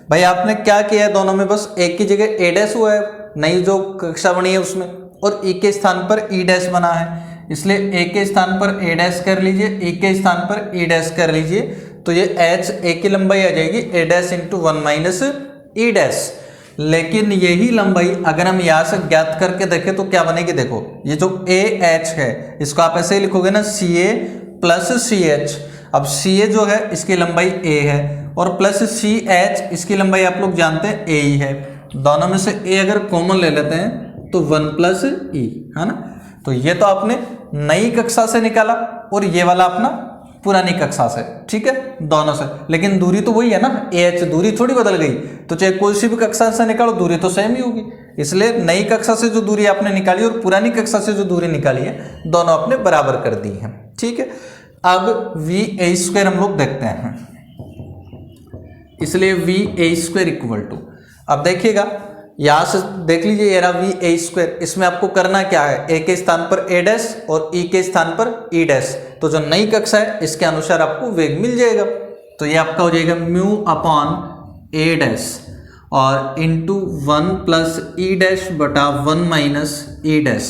Speaker 1: भाई आपने क्या किया है, दोनों में बस एक की जगह a डैश हुआ है, नई जो कक्षा बनी है उसमें, और e के स्थान पर e डैश बना है, इसलिए a के स्थान पर a डैश कर लीजिए, e के स्थान पर e डैश कर लीजिए। तो ये h a की लंबाई आ जाएगी a dash into 1 - e dash. लेकिन यही लंबाई अगर हम यहाँ से ज्ञात करके देखें तो क्या बनेगी, देखो ये जो ए एच है इसको आप ऐसे ही लिखोगे ना, सी ए प्लस सी एच। अब सी ए जो है इसकी लंबाई ए है और प्लस सी एच इसकी लंबाई आप लोग जानते हैं ए ही है। दोनों में से ए अगर कॉमन ले लेते हैं तो 1 + e है ना। तो ये तो आपने नई कक्षा से निकाला और ये वाला अपना पुरानी कक्षा से, ठीक है, दोनों से। लेकिन दूरी तो वही है ना, एच दूरी थोड़ी बदल गई। तो चाहे कोई सी भी कक्षा से निकालो दूरी तो सेम ही होगी। इसलिए नई कक्षा से जो दूरी आपने निकाली और पुरानी कक्षा से जो दूरी निकाली है दोनों आपने बराबर कर दी है। ठीक है, अब VA² हम लोग देखते हैं। इसलिए VA² इक्वल टू, अब देखिएगा यहां से देख लीजिए ये रहा VA²। इसमें आपको करना क्या है, a के स्थान पर a डैश और e के स्थान पर e डैश। तो जो नई कक्षा है इसके अनुसार आपको वेग मिल जाएगा। तो ये आपका हो जाएगा μ/a डैश और इंटू 1 + e डैश बटा 1 - e डैश।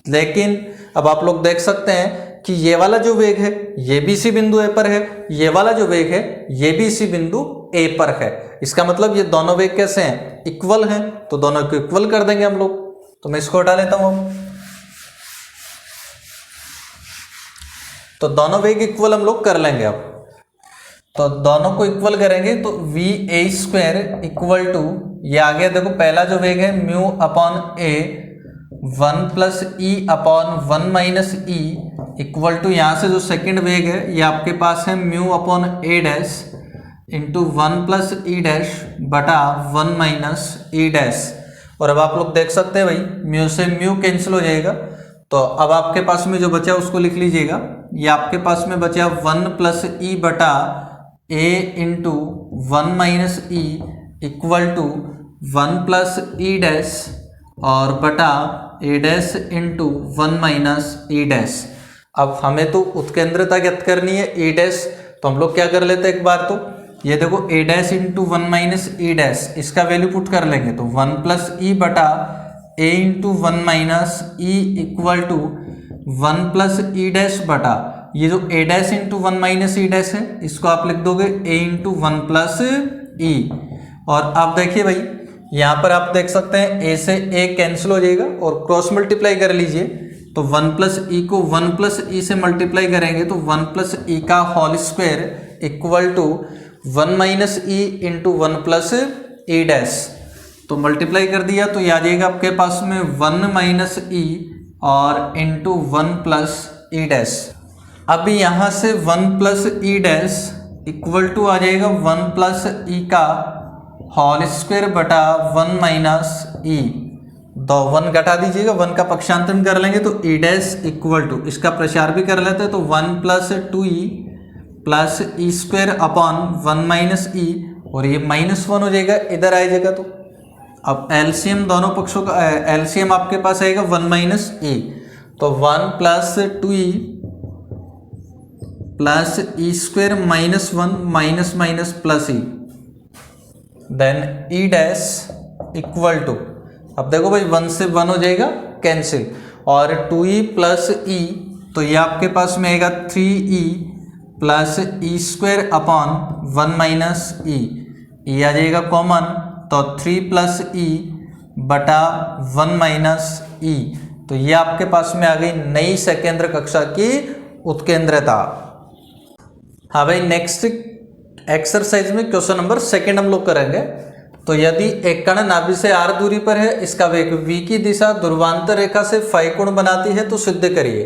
Speaker 1: लेकिन अब आप लोग देख सकते हैं कि ये वाला जो वेग है ये भी इसी बिंदु A पर है, ये वाला जो वेग है ये भी इसी बिंदु A पर है। इसका मतलब ये दोनों वेग कैसे हैं, इक्वल हैं। तो दोनों को इक्वल कर देंगे हम लोग। तो मैं इसको हटा लेता हूं। तो दोनों वेग इक्वल हम लोग कर लेंगे। अब तो दोनों को इक्वल करेंगे तो VA² इक्वल टू, ये आ गया देखो पहला जो वेग है μ/a 1 + e/1 - e equal to, यहाँ से जो सेकंड वेग है ये आपके पास है μ/a dash into 1 + e dash बटा 1 - e डैश। और अब आप लोग देख सकते हैं भाई म्यू से म्यू कैंसिल हो जाएगा। तो अब आपके पास में जो बचा उसको लिख लीजिएगा। ये आपके पास में बचा 1 + e बटा a into 1 - e equal to 1 + e dash और बटा a dash into 1 - e dash. अब हमें तो उत्केंद्रता ज्ञात करनी है e डैश, तो हम लोग क्या कर लेते हैं एक बार, तो ये देखो a dash into 1 - e dash इसका वैल्यू पुट कर लेंगे। तो 1 + e बटा a into 1 - e equal to 1 + e dash बटा ये जो a dash into 1 - e dash है इसको आप लिख दोगे a इंटू 1 + e। और आप देखिए भाई यहाँ पर आप देख सकते हैं a से a कैंसिल हो जाएगा और क्रॉस मल्टीप्लाई कर लीजिए। तो 1 + e को 1 + e से मल्टीप्लाई करेंगे तो 1 + e का whole square equal to 1 - e into 1 + e dash. तो मल्टीप्लाई कर दिया तो ये आ जाएगा आपके पास में 1 - e और इंटू 1 + e डैश। अब यहाँ से 1 + e डैश इक्वल टू आ जाएगा 1 + e का होल स्क्वायर बटा 1 - e। तो 1 घटा दीजिएगा, 1 का पक्षांतरण कर लेंगे तो e डैश इक्वल टू, इसका प्रसार भी कर लेते हैं तो 1 + 2e plus e² upon 1 - e और ये -1 हो जाएगा, इधर आ जाएगा। तो अब एलसीएम दोनों पक्षों का एलसीएम आपके पास आएगा 1 - e। तो 1 + 2e plus e square minus one minus minus plus e, then e dash equal to, अब देखो भाई 1 से 1 हो जाएगा कैंसिल, और 2e प्लस ई, तो ये आपके पास में आएगा 3e plus e square upon 1 minus ई आ जाएगा कॉमन, तो 3 प्लस ई बटा 1 माइनस ई, तो ये आपके पास में आ गई नई सेकेंद्र कक्षा की उत्केंद्रता। हाँ भाई, नेक्स्ट एक्सरसाइज में क्वेश्चन नंबर 2 हम लोग करेंगे। तो यदि एक कण नाभि से r दूरी पर है, इसका वेग v की दिशा ध्रुवांतर रेखा से फाई कोण बनाती है, तो सिद्ध करिए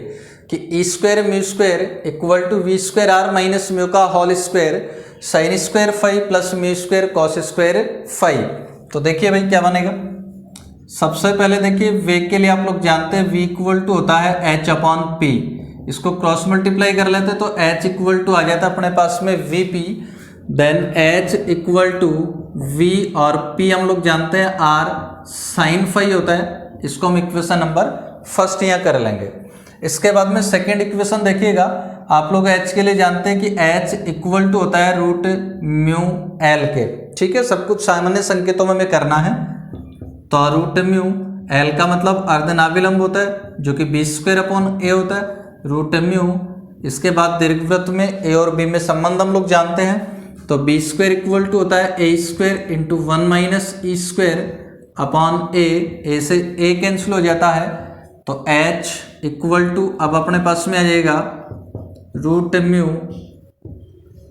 Speaker 1: कि E square mu square equal to V square are minus mu का whole square sine square phi plus mu square cos square phi. तो देखिए भाई क्या बनेगा। सबसे पहले देखिए वेग के लिए आप लोग जानते हैं v इक्वल टू होता है h अपॉन p, इसको क्रॉस मल्टीप्लाई कर लेते हैं तो h इक्वल टू आ जाता है अपने पास में vp, then h equal to v और p हम लोग जानते हैं r साइन फाई होता है, इसको हम इक्वेशन नंबर फर्स्ट यहाँ कर लेंगे। इसके बाद में सेकेंड इक्वेशन देखिएगा, आप लोग h के लिए जानते हैं कि h इक्वल टू होता है रूट म्यू l के, ठीक है, सब कुछ सामान्य संकेतों में करना है। तो रूट म्यू l का मतलब अर्धनाभिलंब होता है जो कि बी स्क्वायर अपॉन ए होता है, रूट म्यू, इसके बाद दीर्घवृत्त में ए और बी में संबंध हम लोग जानते हैं, तो बी स्क्वायर इक्वल टू होता है ए स्क्वायर इंटू 1 माइनस ई स्क्वायर अपॉन ए से ए कैंसिल हो जाता है, तो h इक्वल टू अब अपने पास में आ जाएगा root mu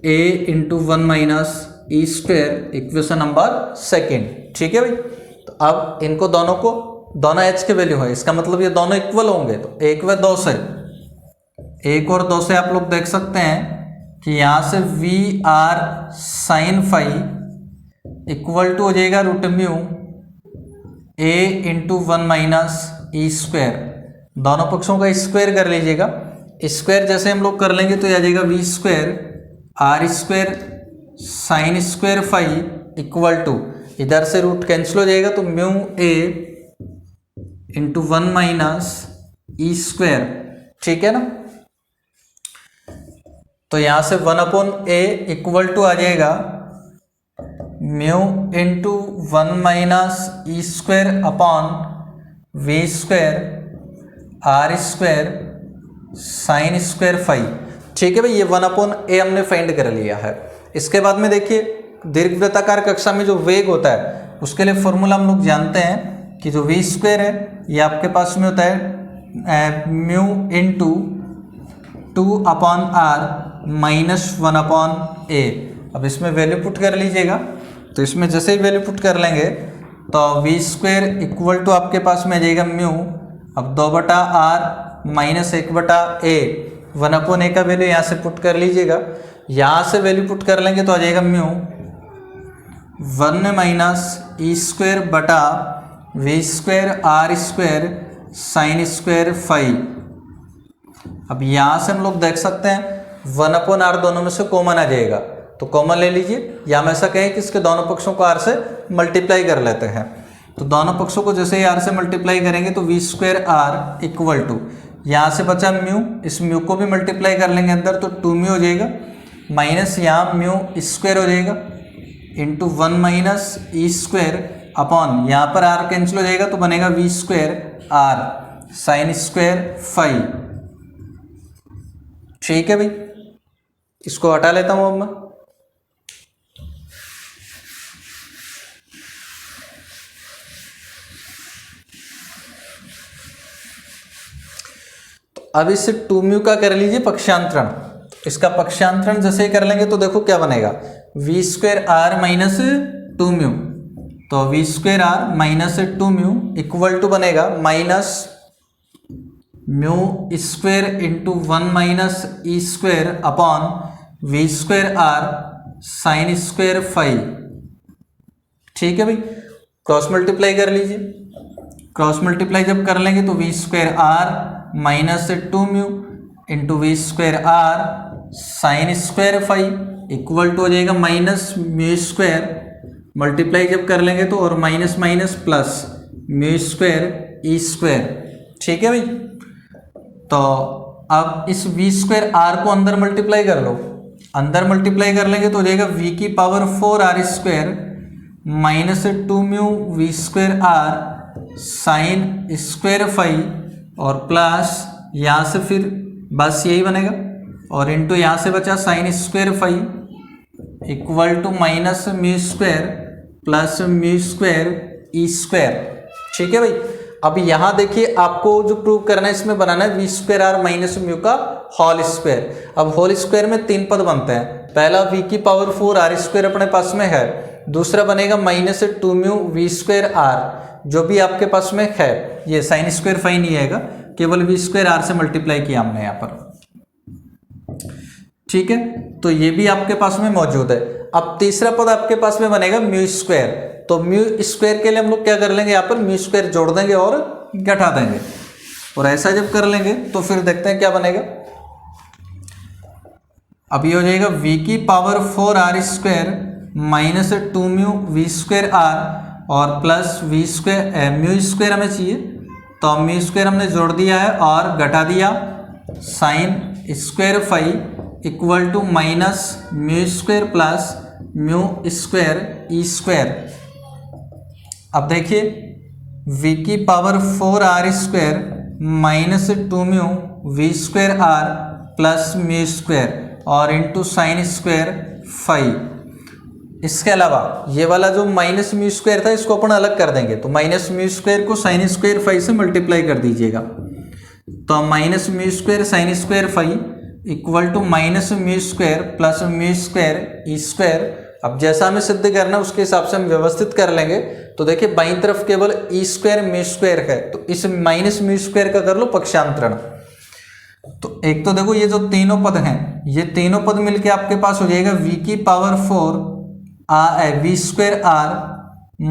Speaker 1: a into 1 minus E square, equation number 2, ठीक है भाई। तो अब इनको दोनों h के वैल्यू है, इसका मतलब ये दोनों इक्वल होंगे, तो 1 व 2 से 1 और 2 से आप लोग देख सकते हैं कि यहाँ से v r sine phi equal to हो जाएगा root mu a into 1 minus E square, दोनों पक्षों का स्क्वायर कर लीजिएगा, स्क्वायर जैसे हम लोग कर लेंगे तो आ जाएगा v square r square sine square phi equal to, इधर से रूट कैंसिल हो जाएगा तो mu a into 1 minus E square, ठीक है ना। तो यहां से 1 अपॉन ए इक्वल टू आ जाएगा mu into 1 minus E square upon we square r square sine square phi, ठीक है भाई। ये 1 अपॉन ए हमने फाइंड कर लिया है। इसके बाद में देखिए दीर्घवृत्ताकार कक्षा में जो वेग होता है उसके लिए फॉर्मूला हम लोग जानते हैं कि जो वी स्क्वायर है ये आपके पास में होता है mu into 2 upon are minus 1 upon ए। अब इसमें वैल्यू पुट कर लीजिएगा, तो इसमें जैसे ही वैल्यू पुट कर लेंगे तो वी स्क्वायर इक्वल टू आपके पास में आ जाएगा म्यू, अब 2 बटा आर माइनस 1 बटा ए, 1 अपॉन ए का वैल्यू यहाँ से पुट कर लीजिएगा, यहाँ से वैल्यू पुट कर लेंगे तो आ जाएगा म्यू 1 माइनस ई स्क्वायर बटा v square r square sine square phi. अब यहाँ से हम लोग देख सकते हैं 1 अपॉन आर दोनों में से कॉमन आ जाएगा, तो कॉमन ले लीजिए, या हम ऐसा कहें कि इसके दोनों पक्षों को आर से मल्टीप्लाई कर लेते हैं। तो दोनों पक्षों को जैसे ही आर से मल्टीप्लाई करेंगे तो we square r equal to, यहाँ से बचा म्यू, इस म्यू को भी मल्टीप्लाई कर लेंगे अंदर तो 2 म्यू हो जाएगा, माइनस यहाँ म्यू स्क्वायर हो जाएगा इंटू 1 माइनस ई स्क्वायर अपॉन, यहाँ पर आर कैंसिल हो जाएगा तो बनेगा we square are sine square phi, ठीक है भाई। इसको हटा लेता हूं अब मैं। तो अब इससे 2 म्यू का कर लीजिए पक्षांतरण, इसका पक्षांतरण जैसे ही कर लेंगे तो देखो क्या बनेगा, we square are minus 2 mu, तो we square are minus 2 mu equal to बनेगा minus mu square into 1 minus E square upon we square are sine square phi, ठीक है भाई। क्रॉस मल्टीप्लाई कर लीजिए, क्रॉस मल्टीप्लाई जब कर लेंगे तो we square are minus 2 mu into v square are sine square phi equal to हो जाएगा माइनस म्यू स्क्वायर, मल्टीप्लाई जब कर लेंगे तो और minus minus plus mu square ई स्क्वायर, ठीक है भाई। तो अब इस वी स्क्वायर आर को अंदर मल्टीप्लाई कर लो, अंदर मल्टीप्लाई कर लेंगे तो हो जाएगा वी की power 4 are square minus 2 mu we square are sine square five और प्लस यहाँ से फिर बस यही बनेगा और इंटू यहाँ से बचा sine square five equal to minus mu square plus mu square E square. ठीक है भाई। अब यहाँ देखिए आपको जो प्रूव करना है इसमें बनाना है v square are minus mu का होल स्क्वायर। अब होल स्क्वायर में 3 पद बनते हैं, पहला वी की पावर 4 आर स्क्वायर अपने पास में है, दूसरा बनेगा minus 2 mu we square r जो भी आपके पास में है, ये साइन स्क्वायर फाइन नहीं आएगा, केवल वी स्क्वायर आर से मल्टीप्लाई किया हमने यहाँ पर। ठीक है, तो ये भी आपके पास में मौजूद है। अब तीसरा पद आपके पास में बनेगा म्यू स्क्वायर, तो म्यू स्क्वायर के लिए हम लोग क्या कर लेंगे, यहाँ पर म्यू स्क्वायर जोड़ देंगे और घटा देंगे, और ऐसा जब कर लेंगे तो फिर देखते हैं क्या बनेगा। अब ये हो जाएगा वी की power 4 are square minus 2 mu we square R और plus V square mu square हमें चाहिए, तो म्यू स्क्वायर हमने जोड़ दिया है और घटा दिया sine square five equal to minus mu square plus mu square E square. अब देखिए v की power 4 are square minus 2 mu we square r plus mu square और इंटू साइन स्क्वायर फाइव। इसके अलावा ये वाला जो माइनस म्यू स्क्वायर था इसको अपन अलग कर देंगे, तो माइनस म्यू स्क्वायर को साइन स्क्वायर फाइव से मल्टीप्लाई कर दीजिएगा, तो minus mu square sine square five equal to minus mu square plus mu square E square. अब जैसा हमें सिद्ध करना है उसके हिसाब से हम व्यवस्थित कर लेंगे। तो देखिए बाईं तरफ केवल ई स्क्वायर म्यू स्क्वायर है, तो इस माइनस म्यू स्क्वायर का कर लो पक्षांतरण। तो एक तो देखो ये जो तीनों पद हैं, ये तीनों पद मिलके आपके पास हो जाएगा वी की power 4 V square are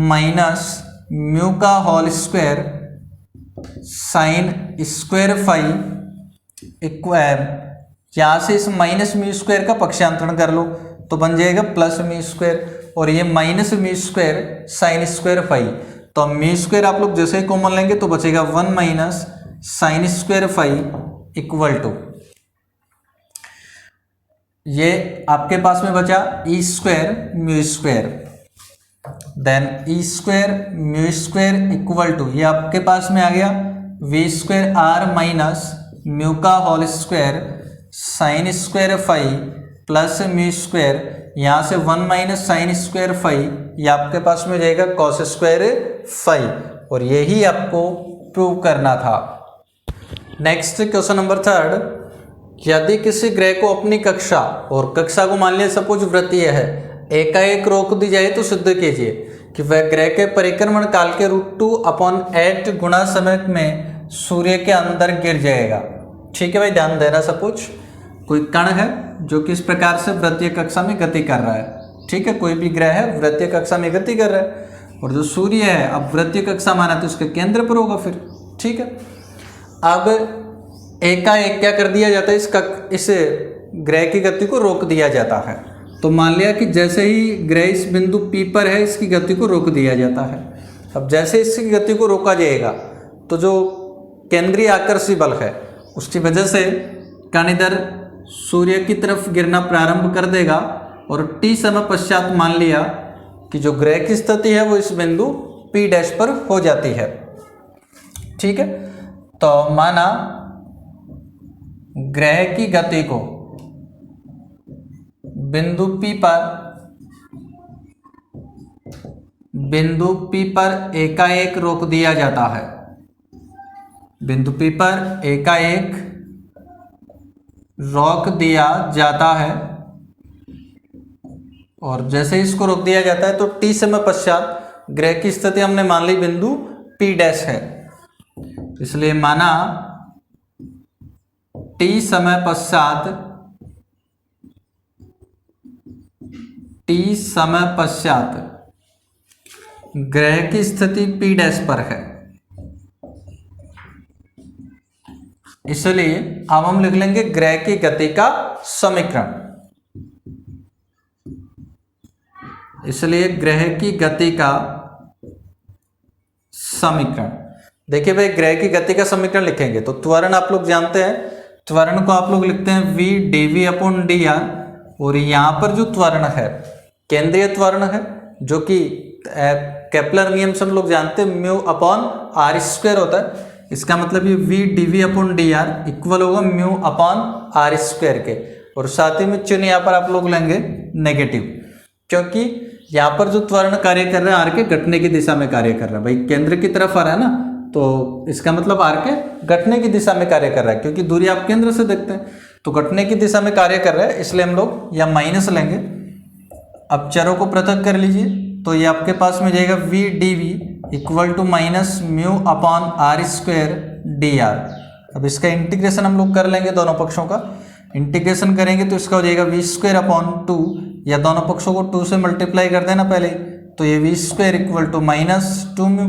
Speaker 1: minus mu का whole square sine square five equal, यहाँ से इस माइनस म्यू स्क्वायर का पक्षांतरण कर लो तो बन जाएगा प्लस म्यू स्क्वायर, और ये minus mu square sine square five, तो म्यू स्क्वायर आप लोग जैसे ही कॉमन लेंगे तो बचेगा 1 minus sine square five equal to, ये आपके पास में बचा E square mu square, then E square mu square equal to ये आपके पास में आ गया we square are minus mu का whole square sine square five plus mu square, यहाँ से 1 माइनस साइन स्क्वायर फाइव, ये आपके पास में जाएगा कॉस स्क्वायर फाइव, और यही आपको प्रूव करना था। नेक्स्ट क्वेश्चन नंबर 3, यदि किसी ग्रह को अपनी कक्षा, और कक्षा को मान लिया सपोज वृत्तीय है, एकाएक रोक दी जाए तो सिद्ध कीजिए कि वह ग्रह के परिक्रमण काल के √2/8 गुणा समय में सूर्य के अंदर गिर जाएगा। ठीक है भाई, ध्यान देना। सपोज कोई कण है जो कि इस प्रकार से वृत्तीय कक्षा में गति कर रहा है। ठीक है, कोई भी ग्रह है वृत्तीय कक्षा में गति कर रहा है, और जो सूर्य है अब वृत्तीय कक्षा माना तो उसके केंद्र पर होगा फिर। ठीक है, अब एकाएक क्या कर दिया जाता है, इस ग्रह की गति को रोक दिया जाता है। तो मान लिया कि जैसे ही ग्रह इस बिंदु P पर है इसकी गति को रोक दिया जाता है। अब जैसे इसकी गति को रोका जाएगा तो जो केंद्रीय आकर्षी बल है उसकी वजह से कण इधर सूर्य की तरफ गिरना प्रारंभ कर देगा, और T समय पश्चात मान लिया कि जो ग्रह की स्थिति है वो इस बिंदु P डैश पर हो जाती है। ठीक है, तो माना ग्रह की गति को बिंदु P पर एकाएक रोक दिया जाता है, बिंदु P पर एकाएक रोक दिया जाता है, और जैसे इसको रोक दिया जाता है तो T समय पश्चात ग्रह की स्थिति हमने मान ली बिंदु P डैश है, इसलिए माना T समय पश्चात ग्रह की स्थिति P डैश पर है। इसलिए अब हम लिख लेंगे ग्रह की गति का समीकरण। इसलिए ग्रह की गति का समीकरण, देखिए भाई ग्रह की गति का समीकरण लिखेंगे तो त्वरण आप लोग जानते हैं त्वरण को आप लोग लिखते हैं v dv अपॉन dr, और यहाँ पर जो त्वरण है केंद्रीय त्वरण है, जो कि केपलर नियम से हम लोग जानते हैं म्यू अपॉन आर स्क्वायर होता है। इसका मतलब ये v dv upon dr equal होगा म्यू अपॉन आर स्क्वायर के, और साथ ही में चिन्ह यहाँ पर आप लोग लेंगे नेगेटिव, क्योंकि यहाँ पर जो त्वरण कार्य कर रहा है आर के घटने की दिशा में कार्य कर रहा है। भाई केंद्र की तरफ आ रहा है ना, तो इसका मतलब आर के घटने की दिशा में कार्य कर रहा है, क्योंकि दूरी आप केंद्र से देखते हैं तो घटने की दिशा में कार्य कर रहा है, इसलिए हम लोग यहाँ माइनस लेंगे। अब चरों को पृथक कर लीजिए, तो ये आपके पास में जाएगा v dv equal to minus mu upon r square dr। अब इसका इंटीग्रेशन हम लोग कर लेंगे, दोनों पक्षों का इंटीग्रेशन करेंगे तो इसका हो जाएगा v स्क्वायर अपॉन 2, या दोनों पक्षों को 2 से मल्टीप्लाई कर देना पहले, तो ये v square equal to minus 2 mu.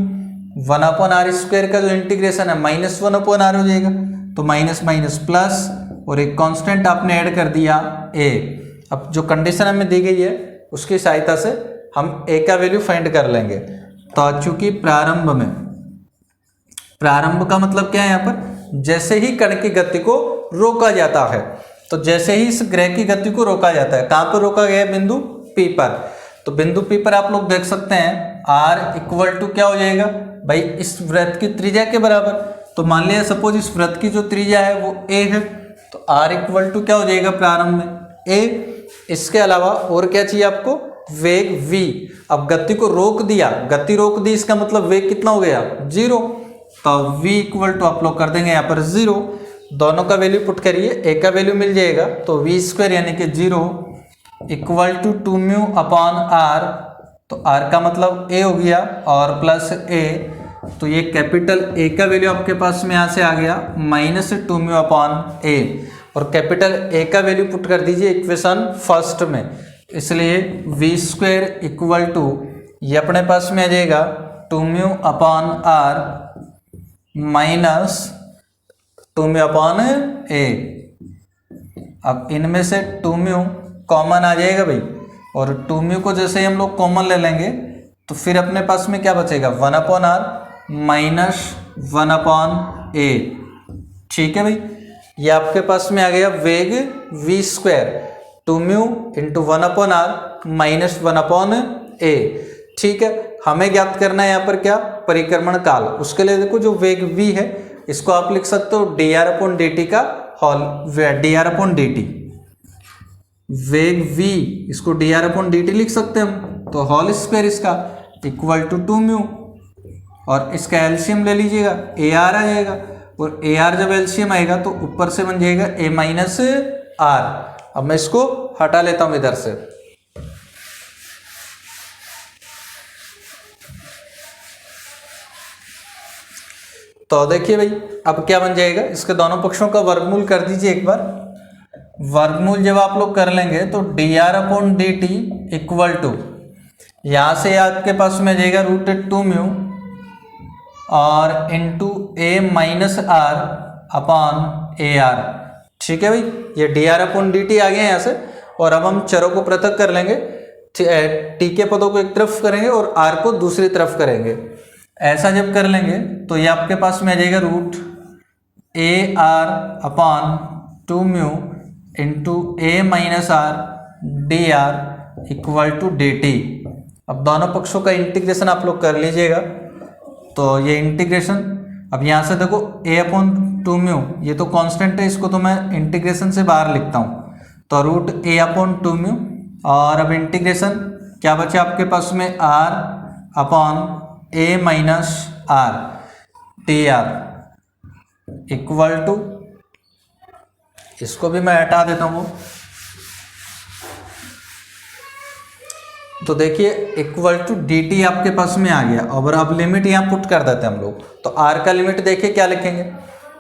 Speaker 1: 1 upon r square का जो इंटीग्रेशन है माइनस 1 अपॉन आर हो जाएगा, तो माइनस माइनस प्लस, और एक कांस्टेंट आपने ऐड कर दिया a। अब जो कंडीशन हमें दी गई है उसकी सहायता से हम a का वैल्यू फाइंड कर लेंगे। तो चूंकि प्रारंभ का मतलब क्या है, यहाँ पर जैसे ही कण की गति को रोका जाता है, तो जैसे ही इस ग्रह की गति को रोका जाता है, कहाँ पर रोका गया है, बिंदु P पर। तो बिंदु P पर आप लोग देख सकते हैं r इक्वल टू क्या हो जाएगा भाई, इस वृत्त की त्रिज्या के बराबर। तो मान लिया सपोज इस वृत्त की जो त्रिज्या है वो a है, तो r इक्वल टू क्या हो जाएगा प्रारंभ में a। इसके अलावा और क्या चाहिए आपको, वेग v। अब गति को रोक दिया, गति रोक दी, इसका मतलब वेग कितना हो गया, 0। तो v इक्वल टू आप लोग कर देंगे यहाँ पर 0, दोनों का वैल्यू पुट करिए, a का वैल्यू मिल जाएगा, तो v स्क्वायर यानी कि 0 equal to 2 mu upon r, तो r का मतलब a हो गया और प्लस a, तो ये कैपिटल A का वैल्यू आपके पास में यहाँ से आ गया माइनस 2 म्यू अपॉन a, और कैपिटल A का वैल्यू पुट कर दीजिए इक्वेशन फर्स्ट में, इसलिए v स्क्वायर इक्वल टू ये अपने पास में आ जाएगा 2 mu upon r minus 2 mu upon a। अब इनमें से 2 म्यू कॉमन आ जाएगा भाई, और 2 म्यू को जैसे ही हम लोग कॉमन ले लेंगे तो फिर अपने पास में क्या बचेगा, 1 upon r minus 1 upon a। ठीक है भाई, ये आपके पास में आ गया वेग v square, 2 mu into 1 upon r minus 1 upon a। ठीक है, हमें ज्ञात करना है यहाँ पर क्या, परिक्रमण काल। उसके लिए देखो जो वेग v है इसको आप लिख सकते हो dr अपॉन dt का होल, dr अपॉन dt, वेग v इसको dr अपॉन dt लिख सकते हैं हम, तो होल स्क्वायर इसका इक्वल टू 2 म्यू, और इसका एलसीएम ले लीजिएगा ar आ जाएगा, और ar जब एलसीएम आएगा तो ऊपर से बन जाएगा a माइनस r। अब मैं इसको हटा लेता हूं इधर से, तो देखिए भाई अब क्या बन जाएगा, इसके दोनों पक्षों का वर्गमूल कर दीजिए एक बार। वर्गमूल जब आप लोग कर लेंगे तो dr upon dt equal to यहाँ से आपके पास में जाएगा रूट 2 म्यू और into a minus r upon a r. ठीक है भाई, ये dr अपॉन dt आ गया यहाँ से, और अब हम चरों को पृथक कर लेंगे, t के पदों को एक तरफ करेंगे और r को दूसरी तरफ करेंगे। ऐसा जब कर लेंगे तो ये आपके पास में आ जाएगा root a r upon 2 mu into a minus r d r equal to d t. अब दोनों पक्षों का इंटीग्रेशन आप लोग कर लीजिएगा, तो ये इंटीग्रेशन अब यहाँ से देखो a अपॉन 2 म्यू, ये तो कांस्टेंट है, इसको तो मैं इंटीग्रेशन से बाहर लिखता हूँ, तो रूट a अपॉन 2 म्यू, और अब इंटीग्रेशन क्या बचा आपके पास में r upon a minus r t r equal to, इसको भी मैं हटा देता हूँ, तो देखिए इक्वल टू डी टी आपके पास में आ गया। और अब लिमिट यहाँ पुट कर देते हैं हम लोग, तो आर का लिमिट देखिए क्या लिखेंगे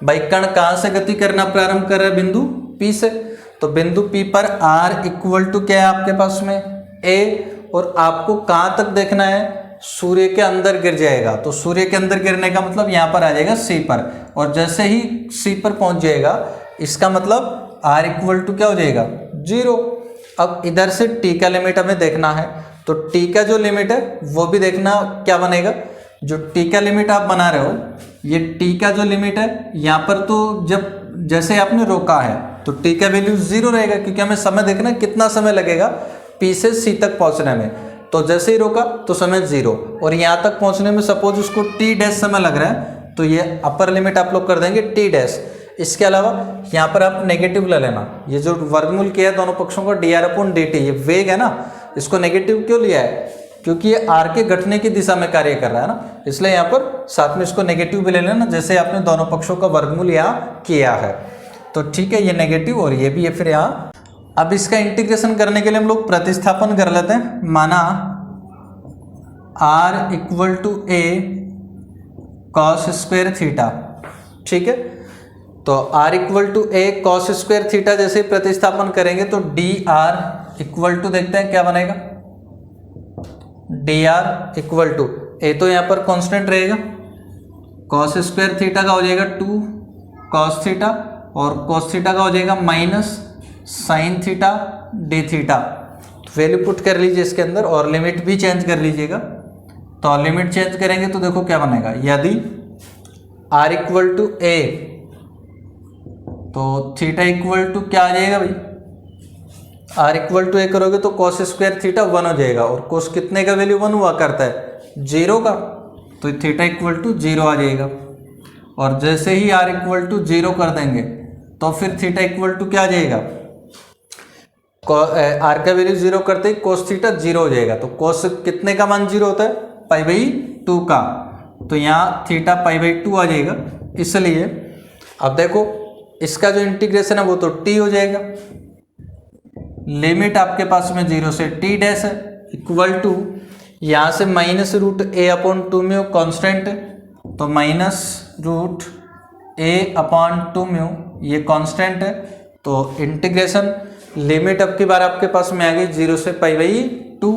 Speaker 1: भाई, कण कहाँ से गति करना प्रारंभ कर रहा है, बिंदु P से, तो बिंदु P पर r इक्वल टू क्या है आपके पास में a, और आपको कहाँ तक देखना है, सूर्य के अंदर गिर जाएगा, तो सूर्य के अंदर गिरने का मतलब यहाँ पर आ जाएगा C पर, और जैसे ही C पर पहुंच जाएगा इसका मतलब r इक्वल टू क्या हो जाएगा 0। अब इधर से t का लिमिट हमें देखना है, तो t का जो लिमिट है वो भी देखना क्या बनेगा, जो t का लिमिट आप बना रहे हो, ये t का जो लिमिट है यहाँ पर, तो जब जैसे आपने रोका है तो टी का वैल्यू 0 रहेगा, क्योंकि हमें समय देखना है कितना समय लगेगा पी से सी तक पहुंचने में। तो जैसे ही रोका तो समय 0, और यहाँ तक पहुंचने में सपोज उसको टी डैश समय लग रहा है, तो ये अपर लिमिट आप लोग कर देंगे टी डैश। इसके अलावा यहाँ पर आप नेगेटिव ले लेना, ये जो वर्गमूल किया है दोनों पक्षों का D R upon D T, ये वेग है ना, इसको नेगेटिव क्यों लिया है, क्योंकि ये आर के घटने की दिशा में कार्य कर रहा है ना, इसलिए यहाँ पर साथ में इसको नेगेटिव भी ले लेना, जैसे आपने दोनों पक्षों का वर्गमूल यहाँ किया है। तो ठीक है, ये नेगेटिव और ये भी है फिर यहाँ। अब इसका इंटीग्रेशन करने के लिए हम लोग प्रतिस्थापन कर लेते हैं। माना r equal to a cos square theta, ठीक है। तो r equal to a cos square theta जैसे प्रतिस्थापन करेंगे तो डी आर इक्वल टू, देखते हैं क्या बनेगा, डी आर इक्वल टू ए तो यहाँ पर कांस्टेंट रहेगा, कॉस स्क्वायर थीटा का हो जाएगा 2 कॉस थीटा, और कॉस थीटा का हो जाएगा minus sign theta d theta. Value put कर लीजिए इसके अंदर और लिमिट भी चेंज कर लीजिएगा। तो लिमिट चेंज करेंगे तो देखो क्या बनेगा, यदि r इक्वल टू ए तो थीटा इक्वल टू क्या आ जाएगा भाई, r इक्वल टू ए करोगे तो कॉस स्क्वायर थीटा 1 हो जाएगा, और कॉस कितने का वैल्यू 1 हुआ करता है 0 का, तो थीटा इक्वल टू 0 आ जाएगा। और जैसे ही r इक्वल टू 0 कर देंगे तो फिर थीटा इक्वल टू क्या आ जाएगा, आर का वैल्यू 0 करते ही कोस थीटा 0 हो जाएगा। तो कोस कितने का मान 0 होता है, पाई बाई 2 का, तो यहाँ थीटा पाई बाई 2 आ जाएगा। इसलिए अब देखो इसका जो इंटीग्रेशन है वो तो t हो जाएगा, लिमिट आपके पास में 0 से t डैश है, इक्वल टू यहाँ से माइनस रूट ए अपॉन 2 म्यू कॉन्स्टेंट है, तो माइनस रूट ए अपॉन 2 म्यू ये कांस्टेंट है। तो इंटीग्रेशन लिमिट अब की बार आपके पास में आ गई 0 से पाई बाई 2,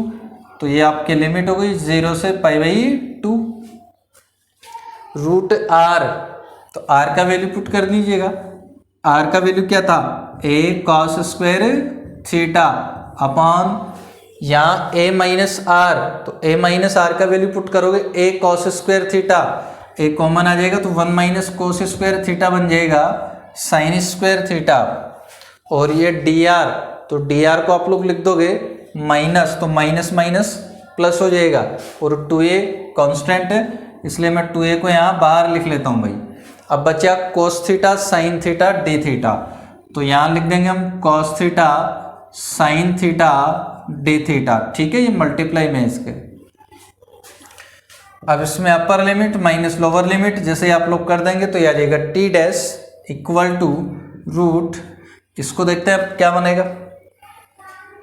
Speaker 1: तो ये आपकी लिमिट हो गई 0 से पाई बाई 2 रूट आर, तो आर का वैल्यू पुट कर दीजिएगा। आर का वैल्यू क्या था, ए कॉस स्क्वायर थीटा अपॉन यहाँ ए माइनस आर, तो ए माइनस आर का वैल्यू पुट करोगे ए कॉस स्क्वायर थीटा, ए कॉमन आ जाएगा तो 1 माइनस कोस स्क्वायर थीटा बन जाएगा साइन स्क्वायर थीटा, और ये डी आर, तो डी आर को आप लोग लिख दोगे माइनस, तो माइनस माइनस प्लस हो जाएगा, और 2a कांस्टेंट है इसलिए मैं 2a को यहाँ बाहर लिख लेता हूँ भाई। अब बचा cos theta sine theta d theta, तो यहाँ लिख देंगे हम cos theta sine theta d theta, ठीक है, ये मल्टीप्लाई में इसके। अब इसमें upper limit minus lower limit जैसे आप लोग कर देंगे तो ये आ जाएगा t dash equal to root, इसको देखते हैं अब क्या बनेगा,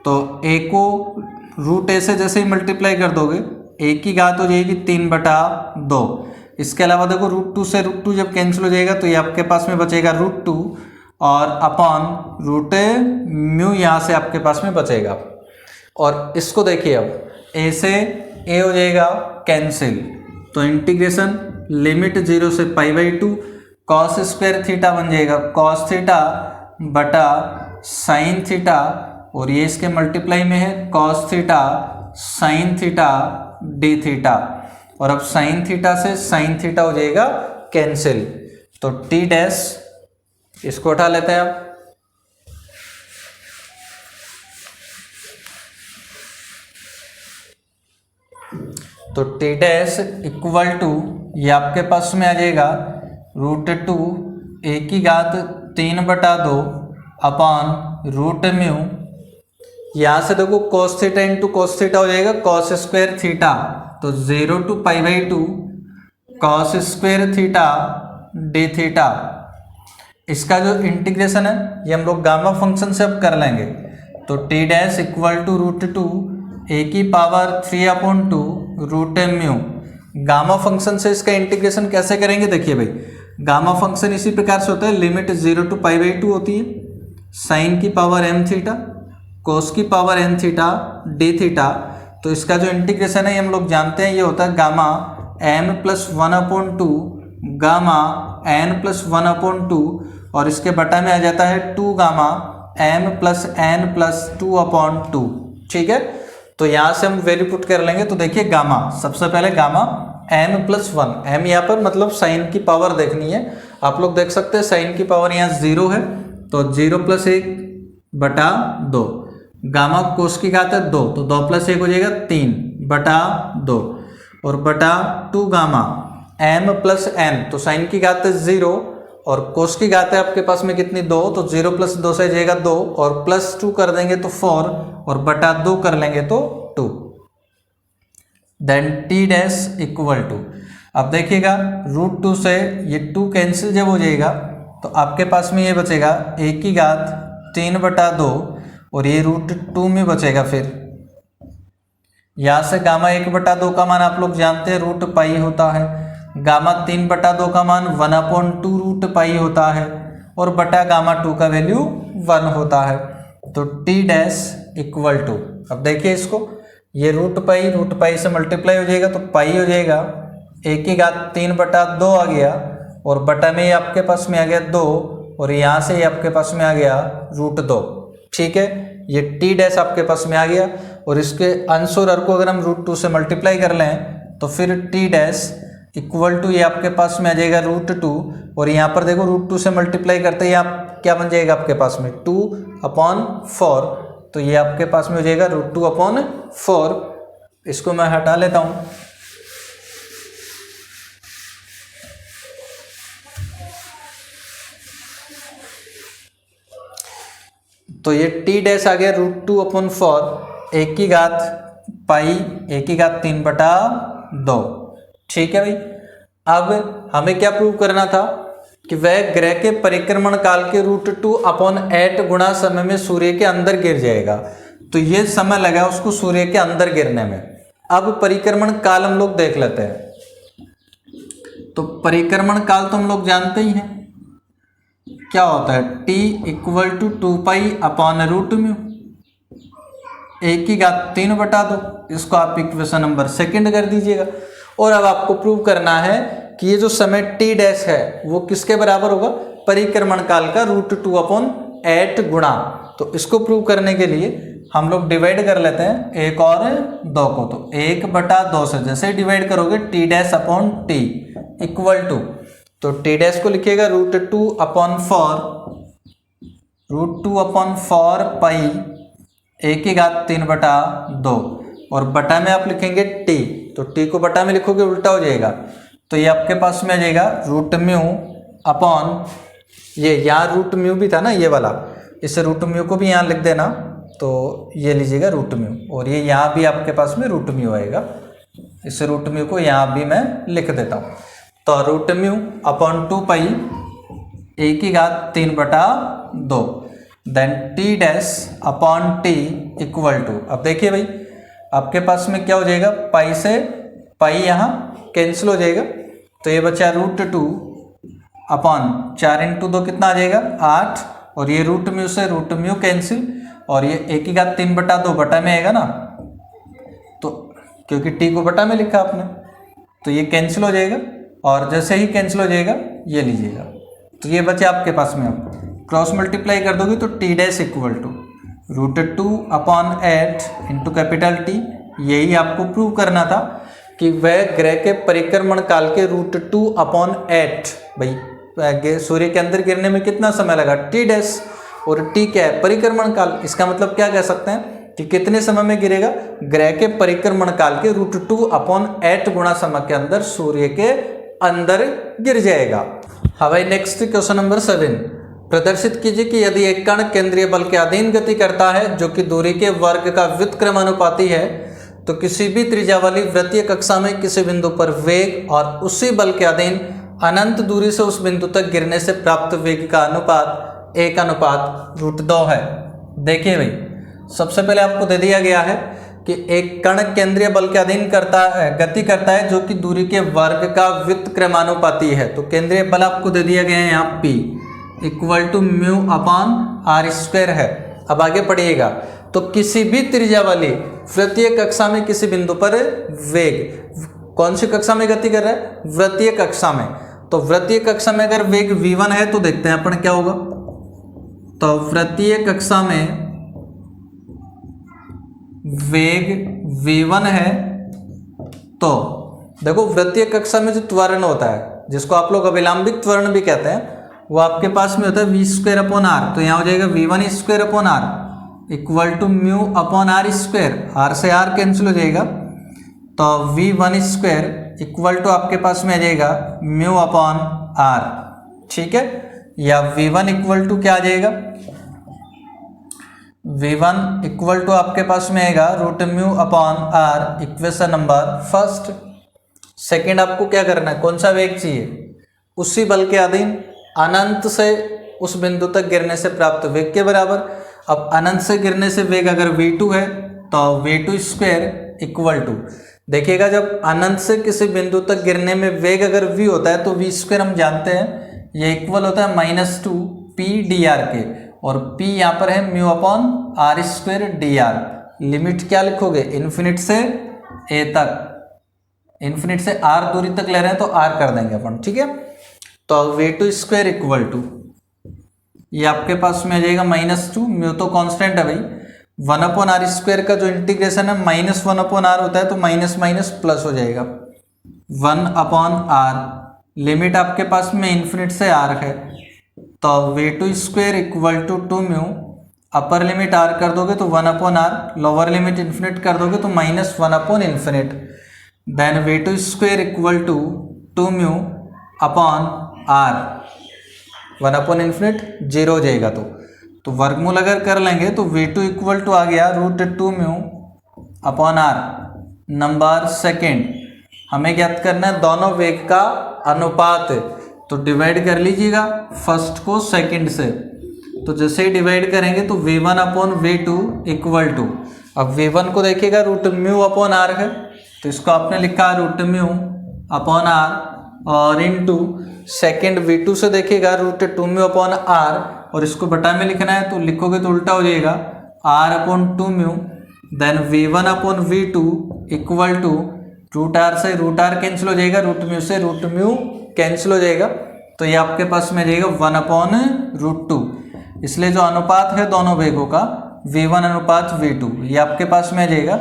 Speaker 1: तो a को रूट ए से जैसे ही मल्टीप्लाई कर दोगे a की घात हो जाएगी 3/2। इसके अलावा देखो रूट 2 से रूट 2 जब कैंसिल हो जाएगा तो ये आपके पास में बचेगा रूट 2 और अपॉन रूट म्यू यहाँ से आपके पास में बचेगा। और इसको देखिए अब a से a हो जाएगा कैंसिल, तो इंटीग्रेशन लिमिट 0 से पाई बाई 2 कॉस स्क्वायर थीटा बन जाएगा कॉस थीटा बटा साइन थीटा, और ये इसके मल्टीप्लाई में है cos theta sine theta d theta, और अब साइन थीटा से साइन थीटा हो जाएगा कैंसिल, तो टी डैश इसको उठा लेते हैं आप, तो टी डैश इक्वल टू ये आपके पास में आ जाएगा रूट 2 ए की घात 3/2 अपॉन रूट म्यू, यहाँ से देखो cos theta into cos theta हो जाएगा cos स्क्वायर थीटा, तो 0 to pi by 2 cos square theta d theta. इसका जो इंटीग्रेशन है ये हम लोग गामा फंक्शन से अब कर लेंगे, तो t dash equal to root 2 a की power 3/2 root mu. Gamma function से इसका इंटीग्रेशन कैसे करेंगे, देखिए भाई गामा फंक्शन इसी प्रकार से होता है, लिमिट 0 टू पाई बाई 2 होती है, साइन की पावर m थीटा कोस की power n theta d theta. तो इसका जो इंटीग्रेशन है ये हम लोग जानते हैं ये होता है gamma m plus 1/2 gamma n plus 1/2, और इसके बटा में आ जाता है 2 gamma m plus n plus 2/2, ठीक है। तो यहाँ से हम वैल्यू पुट कर लेंगे, तो देखिए गामा सबसे पहले गामा m प्लस 1, m यहाँ पर मतलब साइन की पावर देखनी है, आप लोग देख सकते हैं साइन की पावर यहाँ 0 है, तो 0 + 1 बटा 2। गामा कोस की घात है 2, तो 2 + 1 हो जाएगा 3 बटा 2, और बटा 2 गामा m + n, तो साइन की घात है 0 और कोस की घात है आपके पास में कितनी 2, तो 0 + 2 से जाएगा 2 और +2 कर देंगे तो 4 और बटा 2 कर लेंगे तो 2। Then t dash equal to, अब देखिएगा √2 से ये 2 कैंसिल जब हो जाएगा तो आपके पास में ये बचेगा a की घात 3 बटा 2 और ये √2 में बचेगा। फिर यहाँ से गामा 1 बटा 2 का मान आप लोग जानते हैं √π होता है, गामा 3 बटा 2 का मान 1/2 √π होता है और बटा गामा 2 का वैल्यू 1 होता है। तो t डैश इक्वल टू, अब देखिए इसको, ये √π से मल्टीप्लाई हो जाएगा तो पाई हो जाएगा, a की घात 3 बटा 2 आ गया और बटा में ये आपके पास में आ गया 2 और यहाँ से ये आपके पास में आ गया √2। ठीक है, ये t डैश आपके पास में आ गया और इसके अंश और हर को अगर हम √2 से मल्टीप्लाई कर लें तो फिर t डैश इक्वल टू ये आपके पास में आ जाएगा √2 और यहाँ पर देखो √2 से मल्टीप्लाई करते हैं आप क्या बन जाएगा आपके पास में 2/4, तो ये आपके पास में हो जाएगा √2/4। इसको मैं हटा लेता हूँ। तो ये t डैश आ गया √2/4, a की घात पाई, a की घात 3 बटा 2। ठीक है भाई, अब हमें क्या प्रूव करना था कि वह ग्रह के परिक्रमण काल के √2/8 गुणा समय में सूर्य के अंदर गिर जाएगा। तो ये समय लगा उसको सूर्य के अंदर गिरने में। अब परिक्रमण काल हम लोग देख लेते हैं। तो परिक्रमण काल तो हम लोग जानते ही हैं क्या होता है, t = 2π/√μ, a की घात 3 बटा 2। इसको आप इक्वेशन नंबर 2 कर दीजिएगा। और अब आपको प्रूव करना है कि ये जो समय t डैश है वो किसके बराबर होगा, परिक्रमण काल का √2/8 गुणा। तो इसको प्रूव करने के लिए हम लोग डिवाइड कर लेते हैं 1 और 2 को। तो 1/2 से जैसे डिवाइड करोगे t डैश/t इक्वल टू, तो t डैश को लिखिएगा √2/4 पाई, a की घात 3 बटा 2 और बटा में आप लिखेंगे t, तो t को बटा में लिखोगे उल्टा हो जाएगा। तो ये आपके पास में आ जाएगा √μ/, ये यहाँ √μ भी था ना ये वाला, इसे √μ को भी यहाँ लिख देना, तो ये लीजिएगा √μ और ये यहाँ भी आपके पास में √μ आएगा। इसे √μ को यहाँ भी मैं लिख देता हूँ। तो √μ/2π, a की घात 3 बटा 2, देन t डैश/t इक्वल टू, अब देखिए भाई आपके पास में क्या हो जाएगा, पाई से पाई यहाँ कैंसिल हो जाएगा, तो ये बचा √2/4 × 2 कितना आ जाएगा 8 और ये √μ से √μ कैंसिल और ये a की घात 3 बटा 2 बटा में आएगा ना, तो क्योंकि t को बटा में लिखा आपने तो ये कैंसिल हो जाएगा और जैसे ही कैंसिल हो जाएगा ये लीजिएगा, तो ये बचे आपके पास में। आप क्रॉस मल्टीप्लाई कर दोगे तो t dash equal to √2/8 × capital T। यही आपको प्रूव करना था कि वह ग्रह के परिक्रमण काल के √2/8, भाई सूर्य के अंदर गिरने में कितना समय लगा t डैश, और t क्या है, परिक्रमण काल। इसका मतलब क्या कह सकते हैं कि कितने समय में गिरेगा, ग्रह के परिक्रमण काल के √2/8 गुणा समय के अंदर सूर्य के अंदर गिर जाएगा। हाँ भाई, नेक्स्ट क्वेश्चन नंबर 7, प्रदर्शित कीजिए कि यदि एक कण केंद्रीय बल के अधीन गति करता है जो कि दूरी के वर्ग का व्युत्क्रमानुपाती है, तो किसी भी त्रिज्या वाली वृत्तीय कक्षा में किसी बिंदु पर वेग और उसी बल के अधीन अनंत दूरी से उस बिंदु तक गिरने से प्राप्त वेग का अनुपात 1/√2 है। देखिए भाई, सबसे पहले आपको दे दिया गया है कि एक कण केंद्रीय बल के अधीन गति करता है जो कि दूरी के वर्ग का व्युत्क्रमानुपाती है। तो केंद्रीय बल आपको दे दिया गया है यहाँ P = μ/r² है। अब आगे पढ़िएगा, तो किसी भी त्रिज्या वाली वृत्तीय कक्षा में किसी बिंदु पर वेग, कौन सी कक्षा में गति कर रहा है, वृत्तीय कक्षा में। तो वृत्तीय कक्षा में अगर वेग v1 है तो देखते हैं अपन क्या होगा। तो वृत्तीय कक्षा में वेग v1 है, तो देखो वृत्तीय कक्षा में जो त्वरण होता है जिसको आप लोग अभिलंबित त्वरण भी कहते हैं, वो आपके पास में होता है वी स्क्वायर अपॉन आर। तो यहाँ हो जाएगा v one square upon r equal to mu upon r square, r से आर कैंसिल हो जाएगा, तो v one square equal to आपके पास में आ जाएगा म्यू अपॉन आर। ठीक है, या वी वन इक्वल टू क्या आ जाएगा, v1 इक्वल टू आपके पास में आएगा root mu upon r, equation number first. Second आपको क्या करना है, कौन सा वेग चाहिए, उसी बल के अधीन अनंत से उस बिंदु तक गिरने से प्राप्त वेग के बराबर। अब अनंत से गिरने से वेग अगर v2 है तो v2 स्क्वायर इक्वल टू, देखिएगा जब अनंत से किसी बिंदु तक गिरने में वेग अगर v होता है तो v स्क्वायर हम जानते हैं ये इक्वल होता है -2 p dr के, और p यहाँ पर है mu upon r square d r. Limit क्या लिखोगे, इन्फिनिट से a तक, इन्फिनिट से r दूरी तक ले रहे हैं तो r कर देंगे अपन। ठीक है, तो v2 स्क्वायर इक्वल टू ये आपके पास में आ जाएगा -2, म्यू तो कांस्टेंट है भाई, 1 अपॉन आर स्क्वायर का जो इंटीग्रेशन है -1 अपॉन आर होता है तो माइनस माइनस प्लस हो जाएगा 1 अपॉन आर। लिमिट आपके पास में इन्फिनिट से r है, तो v2 square equal to 2 mu, upper limit r कर दोगे तो 1 upon r, lower limit infinite कर दोगे तो -1 upon infinite, then v2 square equal to 2 mu upon r, 1 upon infinite 0 हो जाएगा। तो वर्गमूल अगर कर लेंगे तो v2 इक्वल टू आ गया √2 mu upon r। Number second हमें ज्ञात करना है दोनों वेग का अनुपात, तो डिवाइड कर लीजिएगा फर्स्ट को सेकंड से, तो जैसे ही डिवाइड करेंगे तो v1 upon v2 equal to, अब v1 को देखिएगा रूट म्यू अपॉन आर है तो इसको आपने लिखा रूट म्यू अपॉन आर, और इनटू सेकंड v2 से देखिएगा √2 म्यू अपॉन आर, और इसको बटा में लिखना है तो लिखोगे तो उल्टा हो जाएगा r upon 2 mu, then v1 upon v2 equal to root r से रूट आर कैंसिल हो जाएगा, रूट म्यू से रूट म्यू कैंसिल हो जाएगा, तो ये आपके पास में जाएगा 1 अपॉन √2। इसलिए जो अनुपात है दोनों वेगों का v1 अनुपात v2, ये आपके पास में आ जाएगा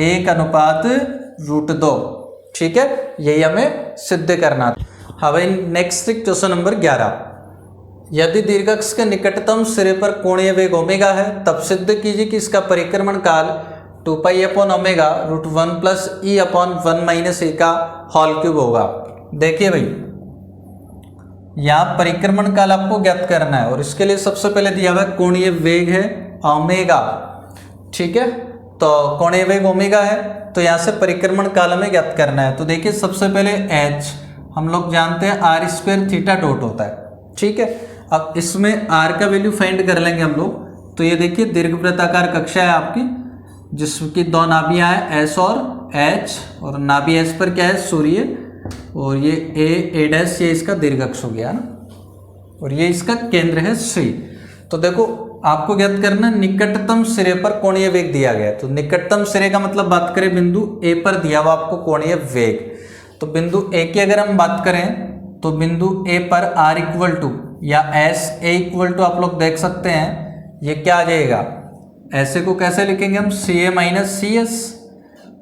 Speaker 1: 1 अनुपात √2। ठीक है, यही हमें सिद्ध करना था। हमें नेक्स्ट क्वेश्चन नंबर 11, यदि दीर्घअक्ष के निकटतम सिरे पर कोणीय वेग ओमेगा है तब सिद्ध कीजिए कि इसका परिक्रमण काल 2π upon omega √1 plus e upon 1 minus e का होल क्यूब होगा। देखिए भाई, यहाँ परिक्रमण काल आपको ज्ञात करना है, और इसके लिए सबसे पहले दिया हुआ कोणीय वेग है ओमेगा। ठीक है, तो कोणीय वेग ओमेगा है तो यहाँ से परिक्रमण काल में ज्ञात करना है। तो देखिए सबसे पहले h हम लोग जानते हैं r स्क्वायर थीटा डॉट होता है। ठीक है, अब इसमें r का वैल्यू फाइंड कर लेंगे हम लोग। तो ये देखिए दीर्घवृत्ताकार कक्षा है आपकी, जिसकी दो नाभियाँ हैं s और h, और नाभि s पर क्या है सूर्य, और ये a डैश ये इसका दीर्घअक्ष हो गया ना, और ये इसका केंद्र है C। तो देखो आपको ज्ञात करना निकटतम सिरे पर कोणीय वेग दिया गया है, तो निकटतम सिरे का मतलब बात करें बिंदु A पर दिया हुआ आपको कोणीय वेग। तो बिंदु A की अगर हम बात करें तो बिंदु A पर r इक्वल टू या s a इक्वल टू आप लोग देख सकते हैं ये क्या आ जाएगा, ऐसे को कैसे लिखेंगे हम CA माइनस CS,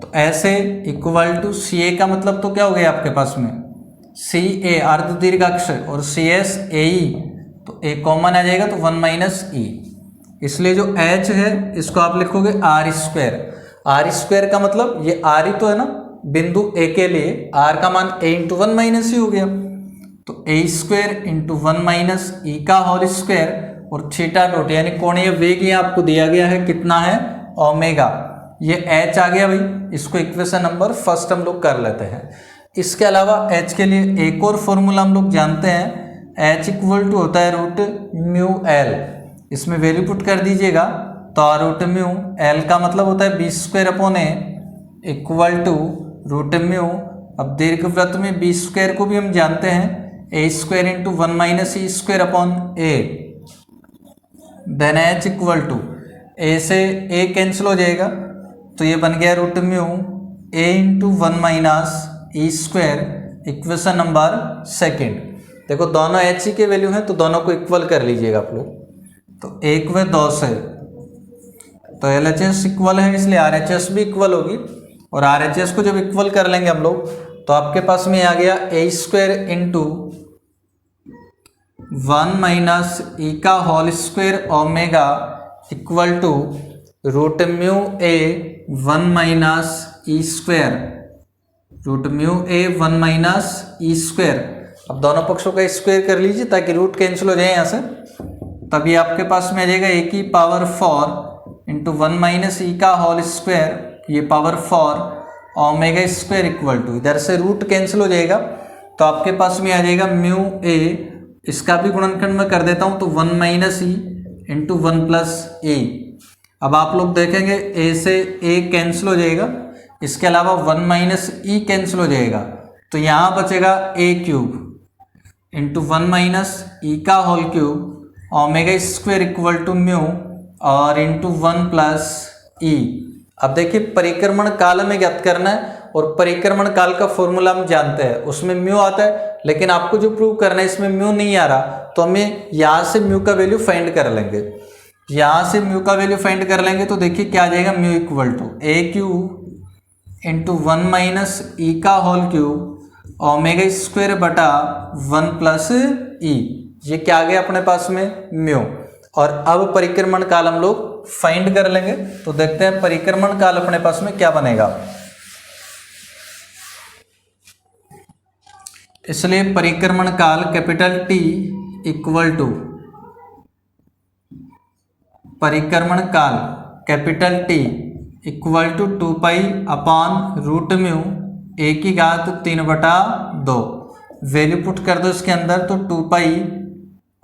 Speaker 1: तो ऐसे इक्वल टू CA का मतलब तो क्या हो गया आपके पास में CA अर्ध दीर्घाक्ष और CS AE, तो A कॉमन आ जाएगा तो 1 माइनस E। इसलिए जो H है इसको आप लिखोगे r स्क्वायर। r स्क्वायर का मतलब ये r ही तो है ना बिंदु A के लिए, r का मान a इंटू 1 माइनस ई हो गया, तो a स्क्वायर इंटू 1 माइनस ई का होल स्क्वायर, और थीटा डॉट यानी कोणीय वेग ये आपको दिया गया है कितना है ओमेगा, ये h आ गया भाई। इसको इक्वेशन नंबर फर्स्ट हम लोग कर लेते हैं। इसके अलावा h के लिए एक और फॉर्मूला हम लोग जानते हैं, h इक्वल टू होता है रूट म्यू एल, इसमें वैल्यू पुट कर दीजिएगा तो रूट म्यू एल का मतलब होता है b square upon a equal to root mu, अब दीर्घवृत्त में बी स्क्वायर को भी हम जानते हैं A square into 1 minus E square upon A, then H equal to A से ए कैंसिल हो जाएगा तो ये बन गया root mu A into 1 minus E square, equation number second. देखो दोनों एच ई के वैल्यू हैं तो दोनों को इक्वल कर लीजिएगा आप लोग, तो 1 व 2 से तो LHS इक्वल है इसलिए RHS भी इक्वल होगी, और RHS को जब इक्वल कर लेंगे हम लोग तो आपके पास में आ गया ए स्क्वायर इंटू 1 माइनस ई का whole square omega equal to root mu a 1 minus E square, root mu a 1 minus E square. अब दोनों पक्षों का स्क्वायर कर लीजिए ताकि रूट कैंसिल हो जाए यहाँ से, तभी आपके पास में आ जाएगा ए की पावर 4 इंटू 1 माइनस ई का होल स्क्वायर, ये power 4 omega square equal to, इधर से रूट कैंसिल हो जाएगा तो आपके पास में आ जाएगा म्यू ए, इसका भी गुणनखंड में कर देता हूँ तो 1 माइनस ई इंटू 1 प्लस ए। अब आप लोग देखेंगे ए से ए कैंसिल हो जाएगा, इसके अलावा 1 माइनस ई कैंसिल हो जाएगा, तो यहाँ बचेगा ए क्यूब इंटू 1 माइनस ई का whole cube omega square equal to mu और इंटू 1 प्लस ई। अब देखिए परिक्रमण काल में ज्ञात करना है और परिक्रमण काल का फॉर्मूला हम जानते हैं, उसमें म्यू आता है, लेकिन आपको जो प्रूव करना है इसमें म्यू नहीं आ रहा, तो हमें यहाँ से म्यू का वैल्यू फाइंड कर लेंगे। यहाँ से म्यू का वैल्यू फाइंड कर लेंगे तो देखिए क्या आ जाएगा, mu equal to A cube into 1 minus ई का होल क्यूब ओमेगा स्क्वायर बटा 1 प्लस ई, ये क्या आ गया अपने पास में म्यू। और अब परिक्रमण काल हम लोग फाइंड कर लेंगे, तो देखते हैं परिक्रमण काल अपने पास में क्या बनेगा। इसलिए परिक्रमण काल कैपिटल टी इक्वल टू, परिक्रमण काल capital T equal to 2 pi upon root mu A की घात 3/2, वैल्यू पुट कर दो इसके अंदर तो 2 पाई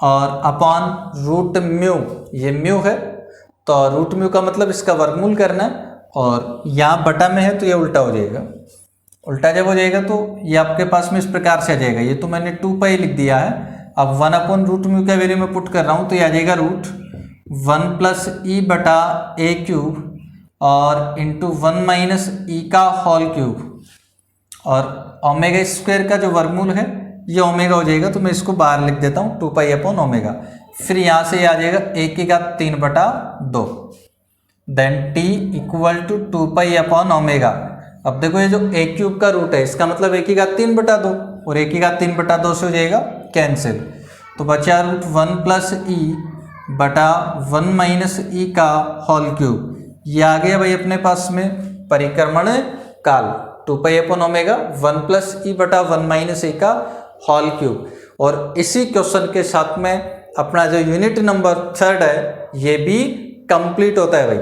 Speaker 1: और अपॉन रूट म्यू, ये म्यू है तो रूट म्यू का मतलब इसका वर्गमूल करना है, और यहाँ बटा में है तो ये उल्टा हो जाएगा, उल्टा जब हो जाएगा तो ये आपके पास में इस प्रकार से आ जाएगा। ये तो मैंने 2 पाई लिख दिया है, अब 1 अपॉन रूट म्यू का वैल्यू मैं पुट कर रहा हूँ तो ये आ जाएगा रूट 1 प्लस ई बटा ए क्यूब और इंटू 1 माइनस ई का होल क्यूब, और ओमेगा स्क्वायर का जो वर्गमूल है ये ओमेगा हो जाएगा, तो मैं इसको बाहर लिख देता हूँ 2 पाई अपॉन ओमेगा। फिर यहाँ से ये आ जाएगा ए की घात 3/2, then t equal to 2 pi upon omega. अब देखो ये जो ए क्यूब का रूट है इसका मतलब ए की घात 3/2 और ए की घात 3/2 से हो जाएगा कैंसिल, तो बचा रूट 1 प्लस ई बटा 1 माइनस ई का होल क्यूब। ये आ गया भाई अपने पास में परिक्रमण काल 2 pi upon omega 1 plus e बटा 1 माइनस ई का होल क्यूब। और इसी क्वेश्चन के साथ में अपना जो यूनिट नंबर 3 है ये भी कंप्लीट होता है भाई।